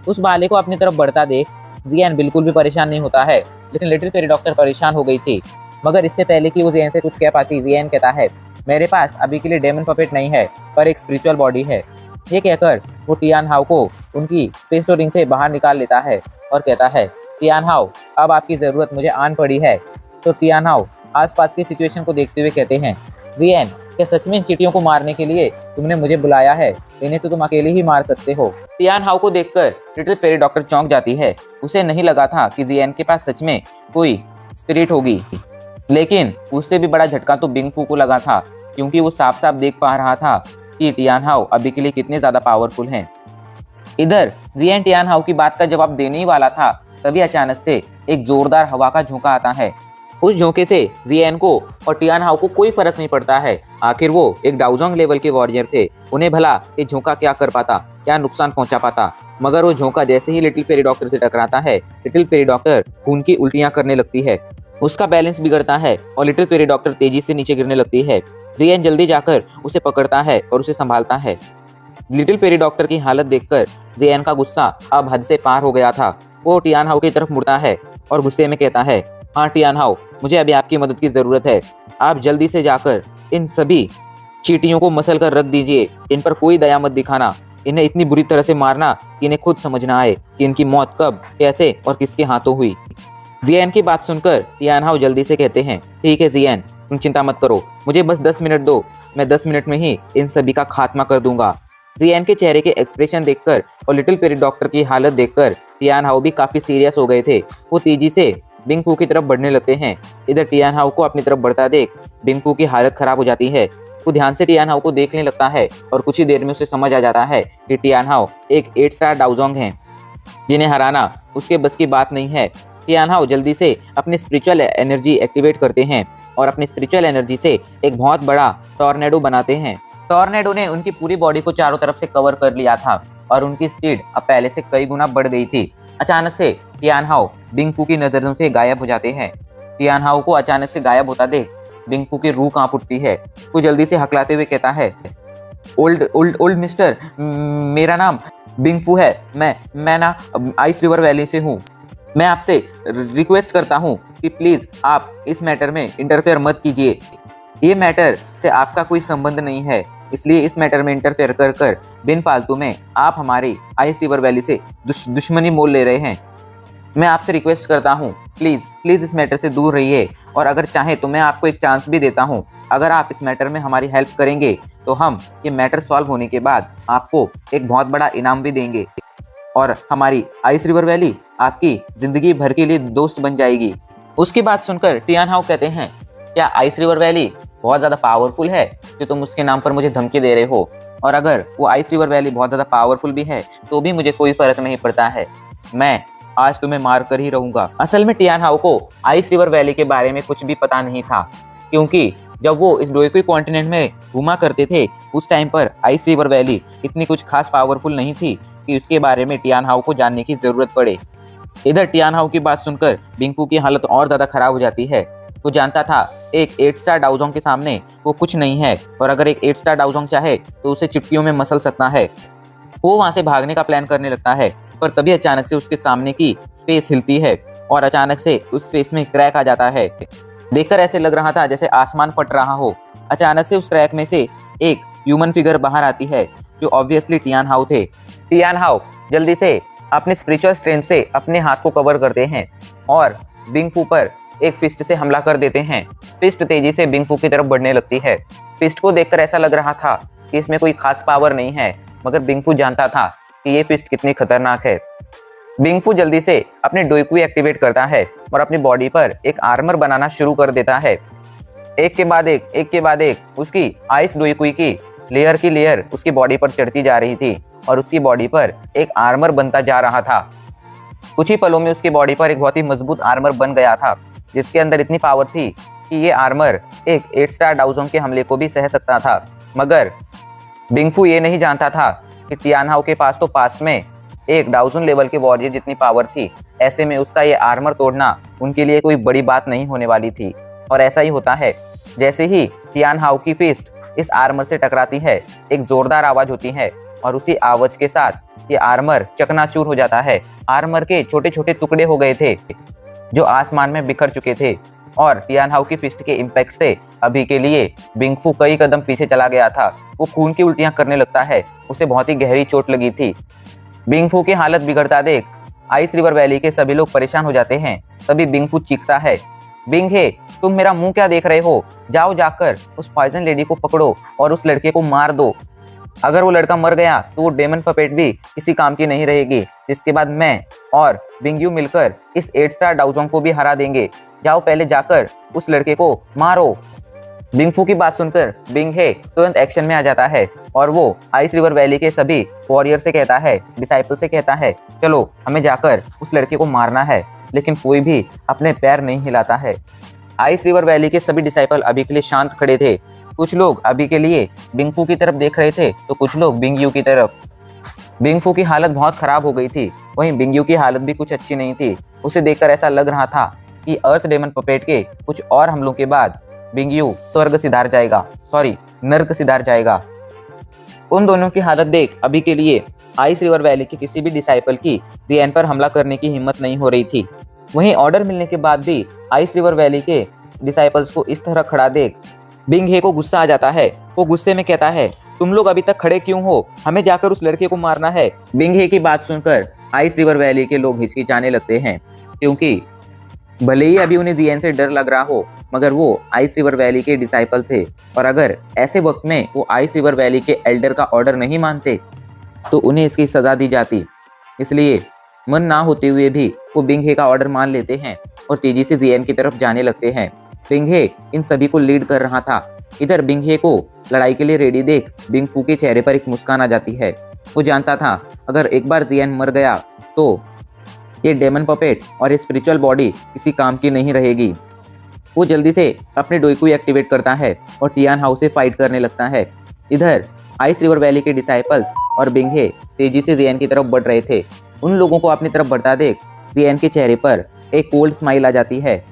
उस भाले को अपनी तरफ बढ़ता देख जियान बिल्कुल भी परेशान नहीं होता है, लेकिन लिटिल फेरी डॉक्टर परेशान हो गई थी। मगर इससे पहले कि वो जियान से कुछ कह पाती, जियान कहता है, मेरे पास अभी के लिए डेमन पपेट नहीं है, पर एक स्पिरिचुअल बॉडी है। ये कहकर वो टियान हाउ को उनकी स्पेस रिंग से बाहर निकाल लेता है और कहता है, टियान हाउ अब आपकी जरूरत मुझे आन पड़ी है। तो टियान हाउ आसपास की सिचुएशन को देखते हुए कहते हैं, जियान क्या सच में इन चींटियों को मारने के लिए तुमने मुझे बुलाया है? इन्हें तो तुम अकेले ही मार सकते हो। टियान हाउ को देखकर लिटिल फेरी डॉक्टर चौंक जाती है। उसे नहीं लगा था कि जियान के पास सच में कोई स्पिरिट होगी, लेकिन उससे भी बड़ा झटका तो बिंगफू को लगा था, क्योंकि वो साफ साफ देख पा रहा था कि टियान हाउ अभी के लिए कितने ज्यादा पावरफुल हैं। इधर जियान टियान हाउ की बात का जवाब देने ही वाला था, तभी अचानक से एक जोरदार हवा का झोंका आता है। उस झोंके से जियान को और टियान हाउ को कोई फर्क नहीं पड़ता है। आखिर वो एक डाउजोंग लेवल के वॉरियर थे, उन्हें भला ये झोंका क्या कर पाता, क्या नुकसान पहुंचा पाता। मगर वो झोंका जैसे ही लिटिल फेरी डॉक्टर से टकराता है, लिटिल फेरी डॉक्टर खून की उल्टियां करने लगती है। उसका बैलेंस बिगड़ता है और लिटिल फेरी डॉक्टर तेजी से नीचे गिरने लगती है। जियान जल्दी जाकर उसे पकड़ता है और उसे संभालता है। लिटिल फेरी डॉक्टर की हालत देखकर जियान का गुस्सा अब हद से पार हो गया था। वो टियान हाउ की तरफ मुड़ता है और गुस्से में कहता है, हाँ टियान हाउ, मुझे अभी आपकी मदद की जरूरत है। आप जल्दी से जाकर इन सभी चींटियों को मसल कर रख दीजिए, इन पर कोई दया मत दिखाना। इन्हें इतनी बुरी तरह से मारना कि इन्हें खुद समझ ना आए कि इनकी मौत कब, कैसे और किसके हाथों हुई। जियान की बात सुनकर टियान हाउ जल्दी से कहते हैं, ठीक है जियान, तुम चिंता मत करो, मुझे बस 10 मिनट दो, मैं 10 मिनट में ही इन सभी का खात्मा कर दूंगा। जियान के चेहरे के एक्सप्रेशन देखकर और लिटिल फेरी डॉक्टर की हालत देखकर टियान हाउ भी काफी सीरियस हो गए थे। वो तेजी से बिंगफू की तरफ बढ़ने लगते हैं। इधर टियान हाउ को अपनी तरफ बढ़ता देख बिंगफू की हालत खराब हो जाती है। वो ध्यान से टियान हाउ को देखने लगता है और कुछ ही देर में उसे समझ आ जाता है कि टियान हाउ एक 8 स्टार डाउजोंग हैं, जिन्हें हराना उसके बस की बात नहीं है। टियान हाउ जल्दी से अपनी स्पिरिचुअल एनर्जी एक्टिवेट करते हैं और अपनी स्पिरिचुअल एनर्जी से एक बहुत बड़ा टॉर्नेडो बनाते हैं। टॉर्नेडो ने उनकी पूरी बॉडी को चारों तरफ से कवर कर लिया था और उनकी स्पीड अब पहले से कई गुना बढ़ गई थी। अचानक से टियान हाउ बिंगफू की नजरों से गायब हो जाते हैं। टियान हाउ को अचानक से गायब होता देख बिंगफू की रूह कांप उठती है। वो जल्दी से हकलाते हुए कहता है, ओल्ड मिस्टर, मेरा नाम बिंगफू है, मैं ना आइस रिवर वैली से हूँ। मैं आपसे रिक्वेस्ट करता हूँ कि प्लीज आप इस मैटर में इंटरफेयर मत कीजिए। ये मैटर से आपका कोई संबंध नहीं है, इसलिए इस मैटर में इंटरफेयर कर बिन फालतू में आप हमारी आइस रिवर वैली से दुश्मनी मोल ले रहे हैं। मैं आपसे रिक्वेस्ट करता हूँ, प्लीज इस मैटर से दूर रहिए, और अगर चाहे तो मैं आपको एक चांस भी देता हूँ। अगर आप इस मैटर में हमारी हेल्प करेंगे तो हम ये मैटर सॉल्व होने के बाद आपको एक बहुत बड़ा इनाम भी देंगे और हमारी आइस रिवर वैली आपकी जिंदगी भर के लिए दोस्त बन जाएगी। उसकी बात सुनकर टियान हाउ कहते हैं, क्या आइस रिवर वैली बहुत ज़्यादा पावरफुल है कि तुम उसके नाम पर मुझे धमकी दे रहे हो? और अगर वो आइस रिवर वैली बहुत ज़्यादा पावरफुल भी है तो भी मुझे कोई फर्क नहीं पड़ता है, मैं आज तुम्हें मार कर ही रहूंगा। असल में टियान हाउ को आइस रिवर वैली के बारे में कुछ भी पता नहीं था, क्योंकि जब वो इस डोईकुई कॉन्टिनेंट में घूमा करते थे उस टाइम पर आइस रिवर वैली इतनी कुछ खास पावरफुल नहीं थी कि उसके बारे में टियान हाउ को जानने की जरूरत पड़े। इधर टियान हाउ की बात सुनकर बिंगफू की हालत और ज्यादा खराब हो जाती है। वो जानता था एक 8 स्टार डाउजोंग के सामने वो कुछ नहीं है, और अगर एक 8 स्टार डाउजोंग चाहे तो उसे चुटकियों में मसल सकता है। वो वहां से भागने का प्लान करने लगता है, पर तभी अचानक से उसके सामने की स्पेस हिलती है और अचानक से उस स्पेस में क्रैक आ जाता है। देखकर ऐसे लग रहा था जैसे आसमान फट रहा हो। अचानक से उस क्रैक में से एक ह्यूमन फिगर बाहर आती है, जो ऑब्वियसली टियान हाउ थे। टियान हाउ जल्दी से अपने स्पिरिचुअल स्ट्रेंथ से अपने हाथ को कवर करते हैं और बिंगफू पर एक फिस्ट से हमला कर देते हैं। फिस्ट तेजी से बिंगफू की तरफ बढ़ने लगती है। फिस्ट को देखकर ऐसा लग रहा था कि इसमें कोई खास पावर नहीं है, मगर बिंगफू जानता था कि ये फिस्ट कितनी खतरनाक है। बिंगफू जल्दी से अपने डोईकुई एक्टिवेट करता है और अपनी बॉडी पर एक आर्मर बनाना शुरू कर देता है। एक के बाद एक उसकी आइस डोईकुई की लेयर उसकी बॉडी पर चढ़ती जा रही थी और उसकी बॉडी पर एक आर्मर बनता जा रहा था। कुछ ही पलों में उसकी बॉडी पर एक बहुत ही मजबूत आर्मर बन गया था, जिसके अंदर इतनी पावर थी कि ये आर्मर एक 8 स्टार डाउजोंग के हमले को भी सह सकता था। मगर बिंगफू ये नहीं जानता था कि टियान हाउ के पास तो पास में एक डाउजन लेवल के वॉरियर जितनी पावर थी। ऐसे में उसका ये आर्मर तोड़ना उनके लिए कोई बड़ी बात नहीं होने वाली थी। और ऐसा ही होता है, जैसे ही टियान हाउ की फिस्ट इस आर्मर से टकराती है, एक जोरदार आवाज होती है और उसी आवाज के साथ ये आर्मर चकनाचूर हो जाता है। आर्मर के छोटे छोटे टुकड़े हो गए थे जो आसमान में बिखर चुके थे, और टियान हाउ की फिस्ट के इम्पैक्ट से अभी के लिए बिंगफू कई कदम पीछे चला गया था। वो खून की उल्टियां करने लगता है, उसे बहुत ही गहरी चोट लगी थी। बिंगफू की हालत बिगड़ता देख आइस रिवर वैली के सभी लोग परेशान हो जाते हैं। तभी बिंगफू चीखता है, बिंगहे, तुम मेरा मुंह क्या देख रहे हो? जाओ जाकर उस पॉइजन लेडी को पकड़ो और उस लड़के को मार दो। अगर वो लड़का मर गया तो वो डेमन पपेट भी किसी काम की नहीं रहेगी, जिसके बाद मैं और बिंगयू मिलकर इस 8 स्टार डाउजोंग को भी हरा देंगे। जाओ पहले जाकर उस लड़के को मारो। बिंगफू की बात सुनकर बिंगहे तुरंत एक्शन में आ जाता है और वो आइस रिवर वैली के सभी वॉरियर से कहता है, डिसाइपल से कहता है, चलो हमें जाकर उस लड़के को मारना है। लेकिन कोई भी अपने पैर नहीं हिलाता है। आइस रिवर वैली के सभी डिसाइपल अभी के लिए शांत खड़े थे। कुछ लोग अभी के लिए बिंगफू की तरफ देख रहे थे तो कुछ लोग बिंगयू की तरफ। बिंगफू की हालत बहुत खराब हो गई थी, वहीं बिंगयू की हालत भी कुछ अच्छी नहीं थी। उसे देखकर ऐसा लग रहा था कि अर्थ डेमन पपेट के कुछ और हमलों के बाद बिंगयू नर्क सिधार जाएगा। उन दोनों की हालत देख अभी के लिए आइस रिवर वैली के किसी भी डिसाइपल की जियान पर हमला करने की हिम्मत नहीं हो रही थी। वहीं ऑर्डर मिलने के बाद भी आइस रिवर वैली के डिसाइपल्स को इस तरह खड़ा देख बिंगहे को गुस्सा आ जाता है। वो गुस्से में कहता है, तुम लोग अभी तक खड़े क्यों हो? हमें जाकर उस लड़के को मारना है। बिंगहे की बात सुनकर आइस रिवर वैली के लोग हिचकिचाने लगते हैं, क्योंकि भले ही अभी उन्हें जिएन से डर लग रहा हो, मगर वो आइस रिवर वैली के डिसाइपल थे, और अगर ऐसे वक्त में वो आइस रिवर वैली के एल्डर का ऑर्डर नहीं मानते तो उन्हें इसकी सजा दी जाती। इसलिए मन ना होते हुए भी वो बिंगहे का ऑर्डर मान लेते हैं और तेजी से जिएन की तरफ जाने लगते हैं। बिंगहे इन सभी को लीड कर रहा था। इधर बिंगहे को लड़ाई के लिए रेडी देख बिंगफू के चेहरे पर एक मुस्कान आ जाती है। वो जानता था अगर एक बार जिएन मर गया तो ये डेमन पपेट और ये स्पिरिचुअल बॉडी किसी काम की नहीं रहेगी। वो जल्दी से अपने डोइकू एक्टिवेट करता है और टियान हाउस से फाइट करने लगता है। इधर आइस रिवर वैली के डिसाइपल्स और बिंगहे तेजी से जिएन की तरफ बढ़ रहे थे। उन लोगों को अपनी तरफ बढ़ता देख जिएन के चेहरे पर एक कोल्ड स्माइल आ जाती है।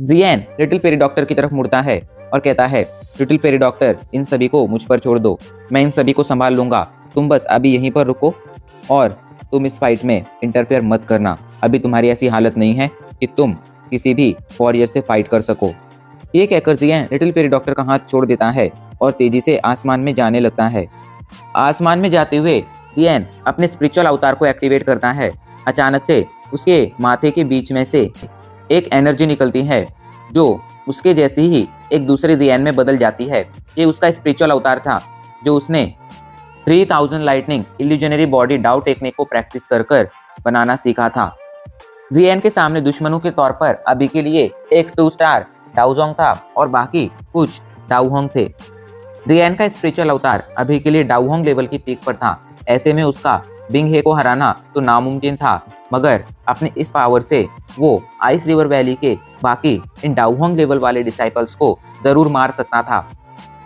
जिएन लिटिल फेरी डॉक्टर की तरफ मुड़ता है और कहता है, लिटिल फेरी डॉक्टर, इन सभी को मुझ पर छोड़ दो, मैं इन सभी को संभाल लूंगा। तुम बस अभी यहीं पर रुको और तुम इस फाइट में इंटरफेयर मत करना। अभी तुम्हारी ऐसी हालत नहीं है कि तुम किसी भी वॉरियर से फाइट कर सको। ये कहकर जिएन लिटिल फेरी डॉक्टर का हाथ छोड़ देता है और तेजी से आसमान में जाने लगता है। आसमान में जाते हुए जिएन अपने स्पिरिचुअल अवतार को एक्टिवेट करता है। अचानक से उसके माथे के बीच में से एक एनर्जी निकलती है जो उसके जैसी ही एक दूसरे जिएन में बदल जाती है। ये उसका स्पिरिचुअल अवतार था जो उसने 3000 लाइटनिंग इल्यूजनरी बॉडी डाउ टेक्निक को प्रैक्टिस कर बनाना सीखा था। जिएन के सामने दुश्मनों के तौर पर अभी के लिए एक 2 स्टार डाउजोंग था और बाकी कुछ डाउहोंग थे। जिएन का स्पिरिचुअल अवतार अभी के लिए डाउहोंग लेवल की पीक पर था। ऐसे में उसका बिंगहे को हराना तो नामुमकिन था, मगर अपने इस पावर से वो आइस रिवर वैली के बाकी इन डाउहोंग लेवल वाले डिसाइपल्स को जरूर मार सकता था।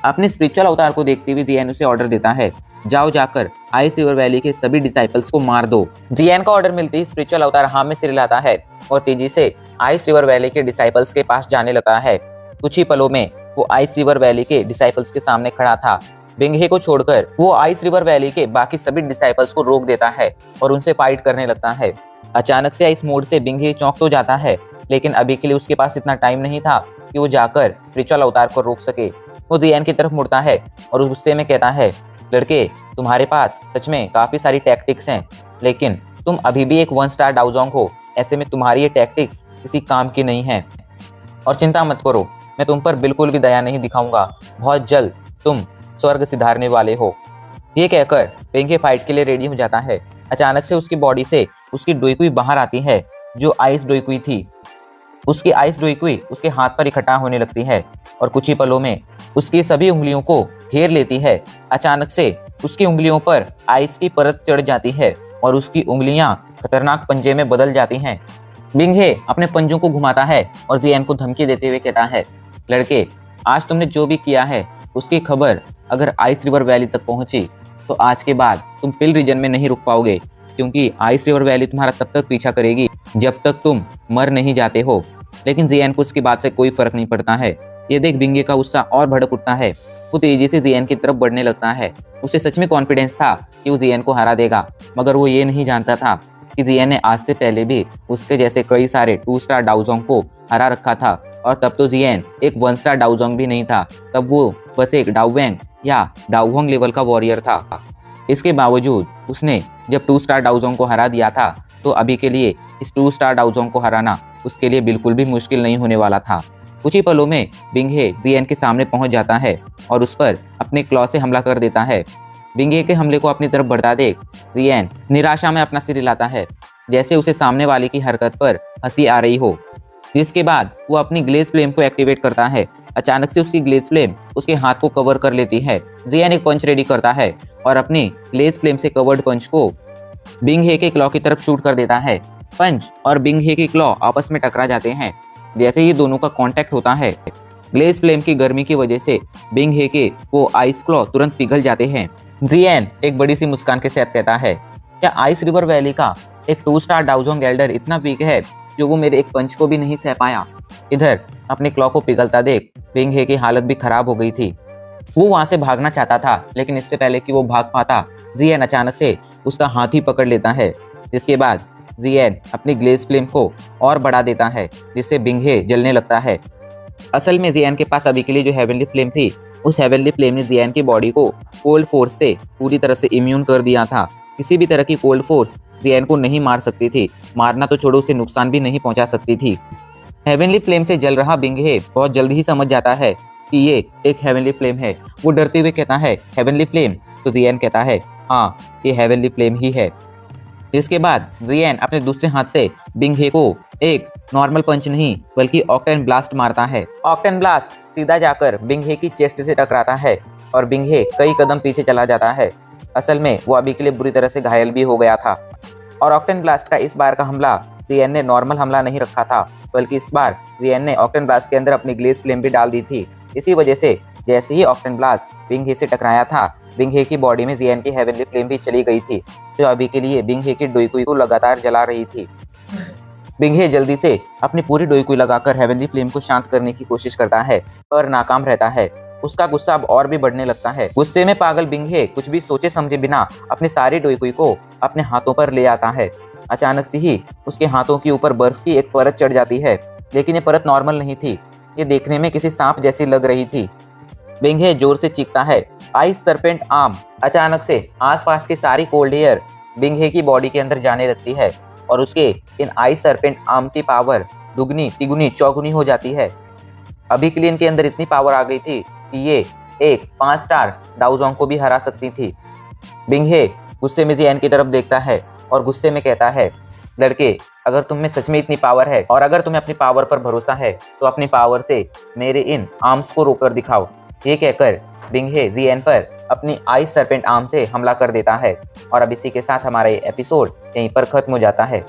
अपने स्पिरिचुअल अवतार को देखते हुए जिएन उसे ऑर्डर देता है, जाओ जाकर आइस रिवर वैली के सभी डिसाइपल्स को मार दो। जिएन का ऑर्डर मिलते ही स्पिरिचुअल अवतार हाँ में सिर हिलाता है और तेजी से आइस रिवर वैली के डिसाइपल्स के पास जाने लगा है। कुछ ही पलों में वो आइस रिवर वैली के डिसाइपल्स के सामने खड़ा था। बिंगहे को छोड़कर वो आइस रिवर वैली के बाकी सभी डिसाइपल्स को रोक देता है और उनसे फाइट करने लगता है। अचानक से आइस मोड से बिंगहे चौंक तो जाता है, लेकिन अभी के लिए उसके पास इतना टाइम नहीं था कि वो जाकर स्पिरिचुअल अवतार को रोक सके। वो जिएन की तरफ मुड़ता है और उस गुस्से में कहता है, लड़के, तुम्हारे पास सच में काफी सारी टैक्टिक्स हैं, लेकिन तुम अभी भी एक 1 स्टार डाउजोंग हो। ऐसे में तुम्हारी ये टैक्टिक्स किसी काम की नहीं है और चिंता मत करो, मैं तुम पर बिल्कुल भी दया नहीं दिखाऊंगा। बहुत जल्द तुम स्वर्ग सिधारने वाले हो। ये कहकर बिंगहे फाइट के लिए रेडी हो जाता है। अचानक से उसकी बॉडी से उसकी डोइकुई बाहर आती है जो आइस डोइकुई थी। उसकी आइस डोइकुई उसके हाथ पर इकट्ठा होने लगती है और कुछ ही पलों में उसकी सभी उंगलियों को घेर लेती है। अचानक से उसकी उंगलियों पर आइस की परत चढ़ जाती है और उसकी उंगलियां खतरनाक पंजे में बदल जाती हैं। बिंगहे अपने पंजों को घुमाता है और जिएन को धमकी देते हुए कहता है, लड़के, आज तुमने जो भी किया है उसकी खबर अगर आइस रिवर वैली तक पहुंची तो आज के बाद तुम पिल रीजन में नहीं रुक पाओगे, क्योंकि आइस रिवर वैली तुम्हारा तब तक पीछा करेगी जब तक तुम मर नहीं जाते हो। लेकिन जिएन को उसकी बात से कोई फर्क नहीं पड़ता है। ये देख बिंगहे का गुस्सा और भड़क उठता है। वो तेजी से जिएन की तरफ बढ़ने लगता है। उसे सच में कॉन्फिडेंस था कि वो जिएन को हरा देगा, मगर वो ये नहीं जानता था कि जिएन ने आज से पहले भी उसके जैसे कई सारे 2 स्टार डाउजोंग को हरा रखा था, और तब तो जिएन एक 1 स्टार डाउजोंग भी नहीं था, तब वो बस एक डाउवेंग या डाउहोंग लेवल का वॉरियर था। इसके बावजूद उसने जब 2 स्टार डाउजोंग को हरा दिया था, तो अभी के लिए इस 2 स्टार डाउजोंग को हराना उसके लिए बिल्कुल भी मुश्किल नहीं होने वाला था। कुछ ही पलों में बिंगहे जिएन के सामने पहुंच जाता है और उस पर अपने क्लॉ से हमला कर देता है। बिंगहे के हमले को अपनी तरफ बढ़ता देख जिएन निराशा में अपना सिर हिलाता है, जैसे उसे सामने वाले की हरकत पर हंसी आ रही हो। जिसके बाद वो अपनी ग्लेज फ्लेम को एक्टिवेट करता है। अचानक से उसकी ग्लेज फ्लेम उसके हाथ को कवर कर लेती है। जिएन एक पंच रेडी करता है और अपनी ग्लेज फ्लेम से कवर्ड पंच को बिंगहे के क्लॉ की तरफ शूट कर देता है। पंच और बिंगहे के क्लॉ आपस में टकरा जाते हैं। जैसे ही दोनों का कांटेक्ट होता है, ग्लेज फ्लेम की गर्मी की वजह से बिंगहे के वो आइस क्लॉ तुरंत पिघल जाते हैं। जिएन एक बड़ी सी मुस्कान के साथ कहता है, क्या आइस रिवर वैली का एक 2 स्टार डाउजोंग एल्डर इतना वीक है जो वो मेरे एक पंच को भी नहीं सह पाया? इधर अपने क्लॉ को पिघलता देख बिंगहे की हालत भी खराब हो गई थी। वो वहां से भागना चाहता था, लेकिन इससे पहले कि वो भाग पाता, जिएन अचानक से उसका हाथ ही पकड़ लेता है। जिसके बाद जिएन अपनी ग्लेज फ्लेम को और बढ़ा देता है, जिससे बिंगहे जलने लगता है। असल में जिएन के पास अभी के लिए जो हेवनली फ्लेम थी उस हेवनली फ्लेम ने जियान की बॉडी को कोल्ड फोर्स से पूरी तरह से इम्यून कर दिया था। किसी भी तरह की कोल्ड फोर्स जियान को नहीं मार सकती थी, मारना तो छोड़ो उसे नुकसान भी नहीं पहुंचा सकती थी। हेवनली फ्लेम से जल रहा बिंगहे बहुत जल्दी ही समझ जाता है कि ये एक हेवनली फ्लेम है। वो डरते हुए कहता है हेवनली फ्लेम, तो जियान कहता है हाँ ये हेवनली फ्लेम ही है। इसके बाद जियान अपने दूसरे हाथ से बिंगहे को एक नॉर्मल पंच नहीं बल्कि ऑक्टेन ब्लास्ट मारता है। ऑक्टेन ब्लास्ट सीधा जाकर बिंगहे की चेस्ट से टकराता है और बिंगहे कई कदम पीछे चला जाता है। असल में वो अभी के लिए बुरी तरह से घायल भी हो गया था। और ऑक्टेन ब्लास्ट का इस बार का हमला जियान ने नॉर्मल हमला नहीं रखा था, बल्कि इस बार जियान ने ऑक्टेन ब्लास्ट के अंदर अपनी ग्लेज फ्लेम भी डाल दी थी। इसी वजह से जैसे ही ऑक्टेन ब्लास्ट बिंगहे से टकराया था, बिंगहे की बॉडी में जियान की हेवनली फ्लेम भी चली गई थी, जो अभी के लिए बिंगहे की डोईकुई को लगातार जला रही थी। बिंगहे जल्दी से अपनी पूरी डोईकुई लगाकर हेवनली फ्लेम को शांत करने की कोशिश करता है, पर नाकाम रहता है। उसका गुस्सा अब और भी बढ़ने लगता है। गुस्से में पागल बिंगहे कुछ भी सोचे समझे बिना अपनी सारी डोईकुई को अपने हाथों पर ले आता है। अचानक से ही उसके हाथों के ऊपर बर्फ की एक परत चढ़ जाती है, लेकिन ये परत नॉर्मल नहीं थी, ये देखने में किसी सांप जैसी लग रही थी। बिंगहे जोर से चीखता है आइस सरपेंट आर्म। अचानक से आसपास की सारी कोल्ड एयर बिंगहे की बॉडी के अंदर जाने लगती है और उसके इन आइस सरपेंट आर्म की पावर दुगनी तिगुनी चौगुनी हो जाती है। अभी के लिए इनके अंदर इतनी पावर आ गई थी कि ये एक 5 स्टार डाउजोंग को भी हरा सकती थी। बिंगहे गुस्से में जियान की तरफ देखता है और गुस्से में कहता है लड़के, अगर तुम में सच में इतनी पावर है और अगर तुम्हें अपनी पावर पर भरोसा है तो अपनी पावर से मेरे इन आर्म्स को रोककर दिखाओ। ये कहकर बिंगहे जियान पर अपनी आइस सरपेंट आर्म से हमला कर देता है और अब इसी के साथ हमारा ये एपिसोड यहीं पर खत्म हो जाता है।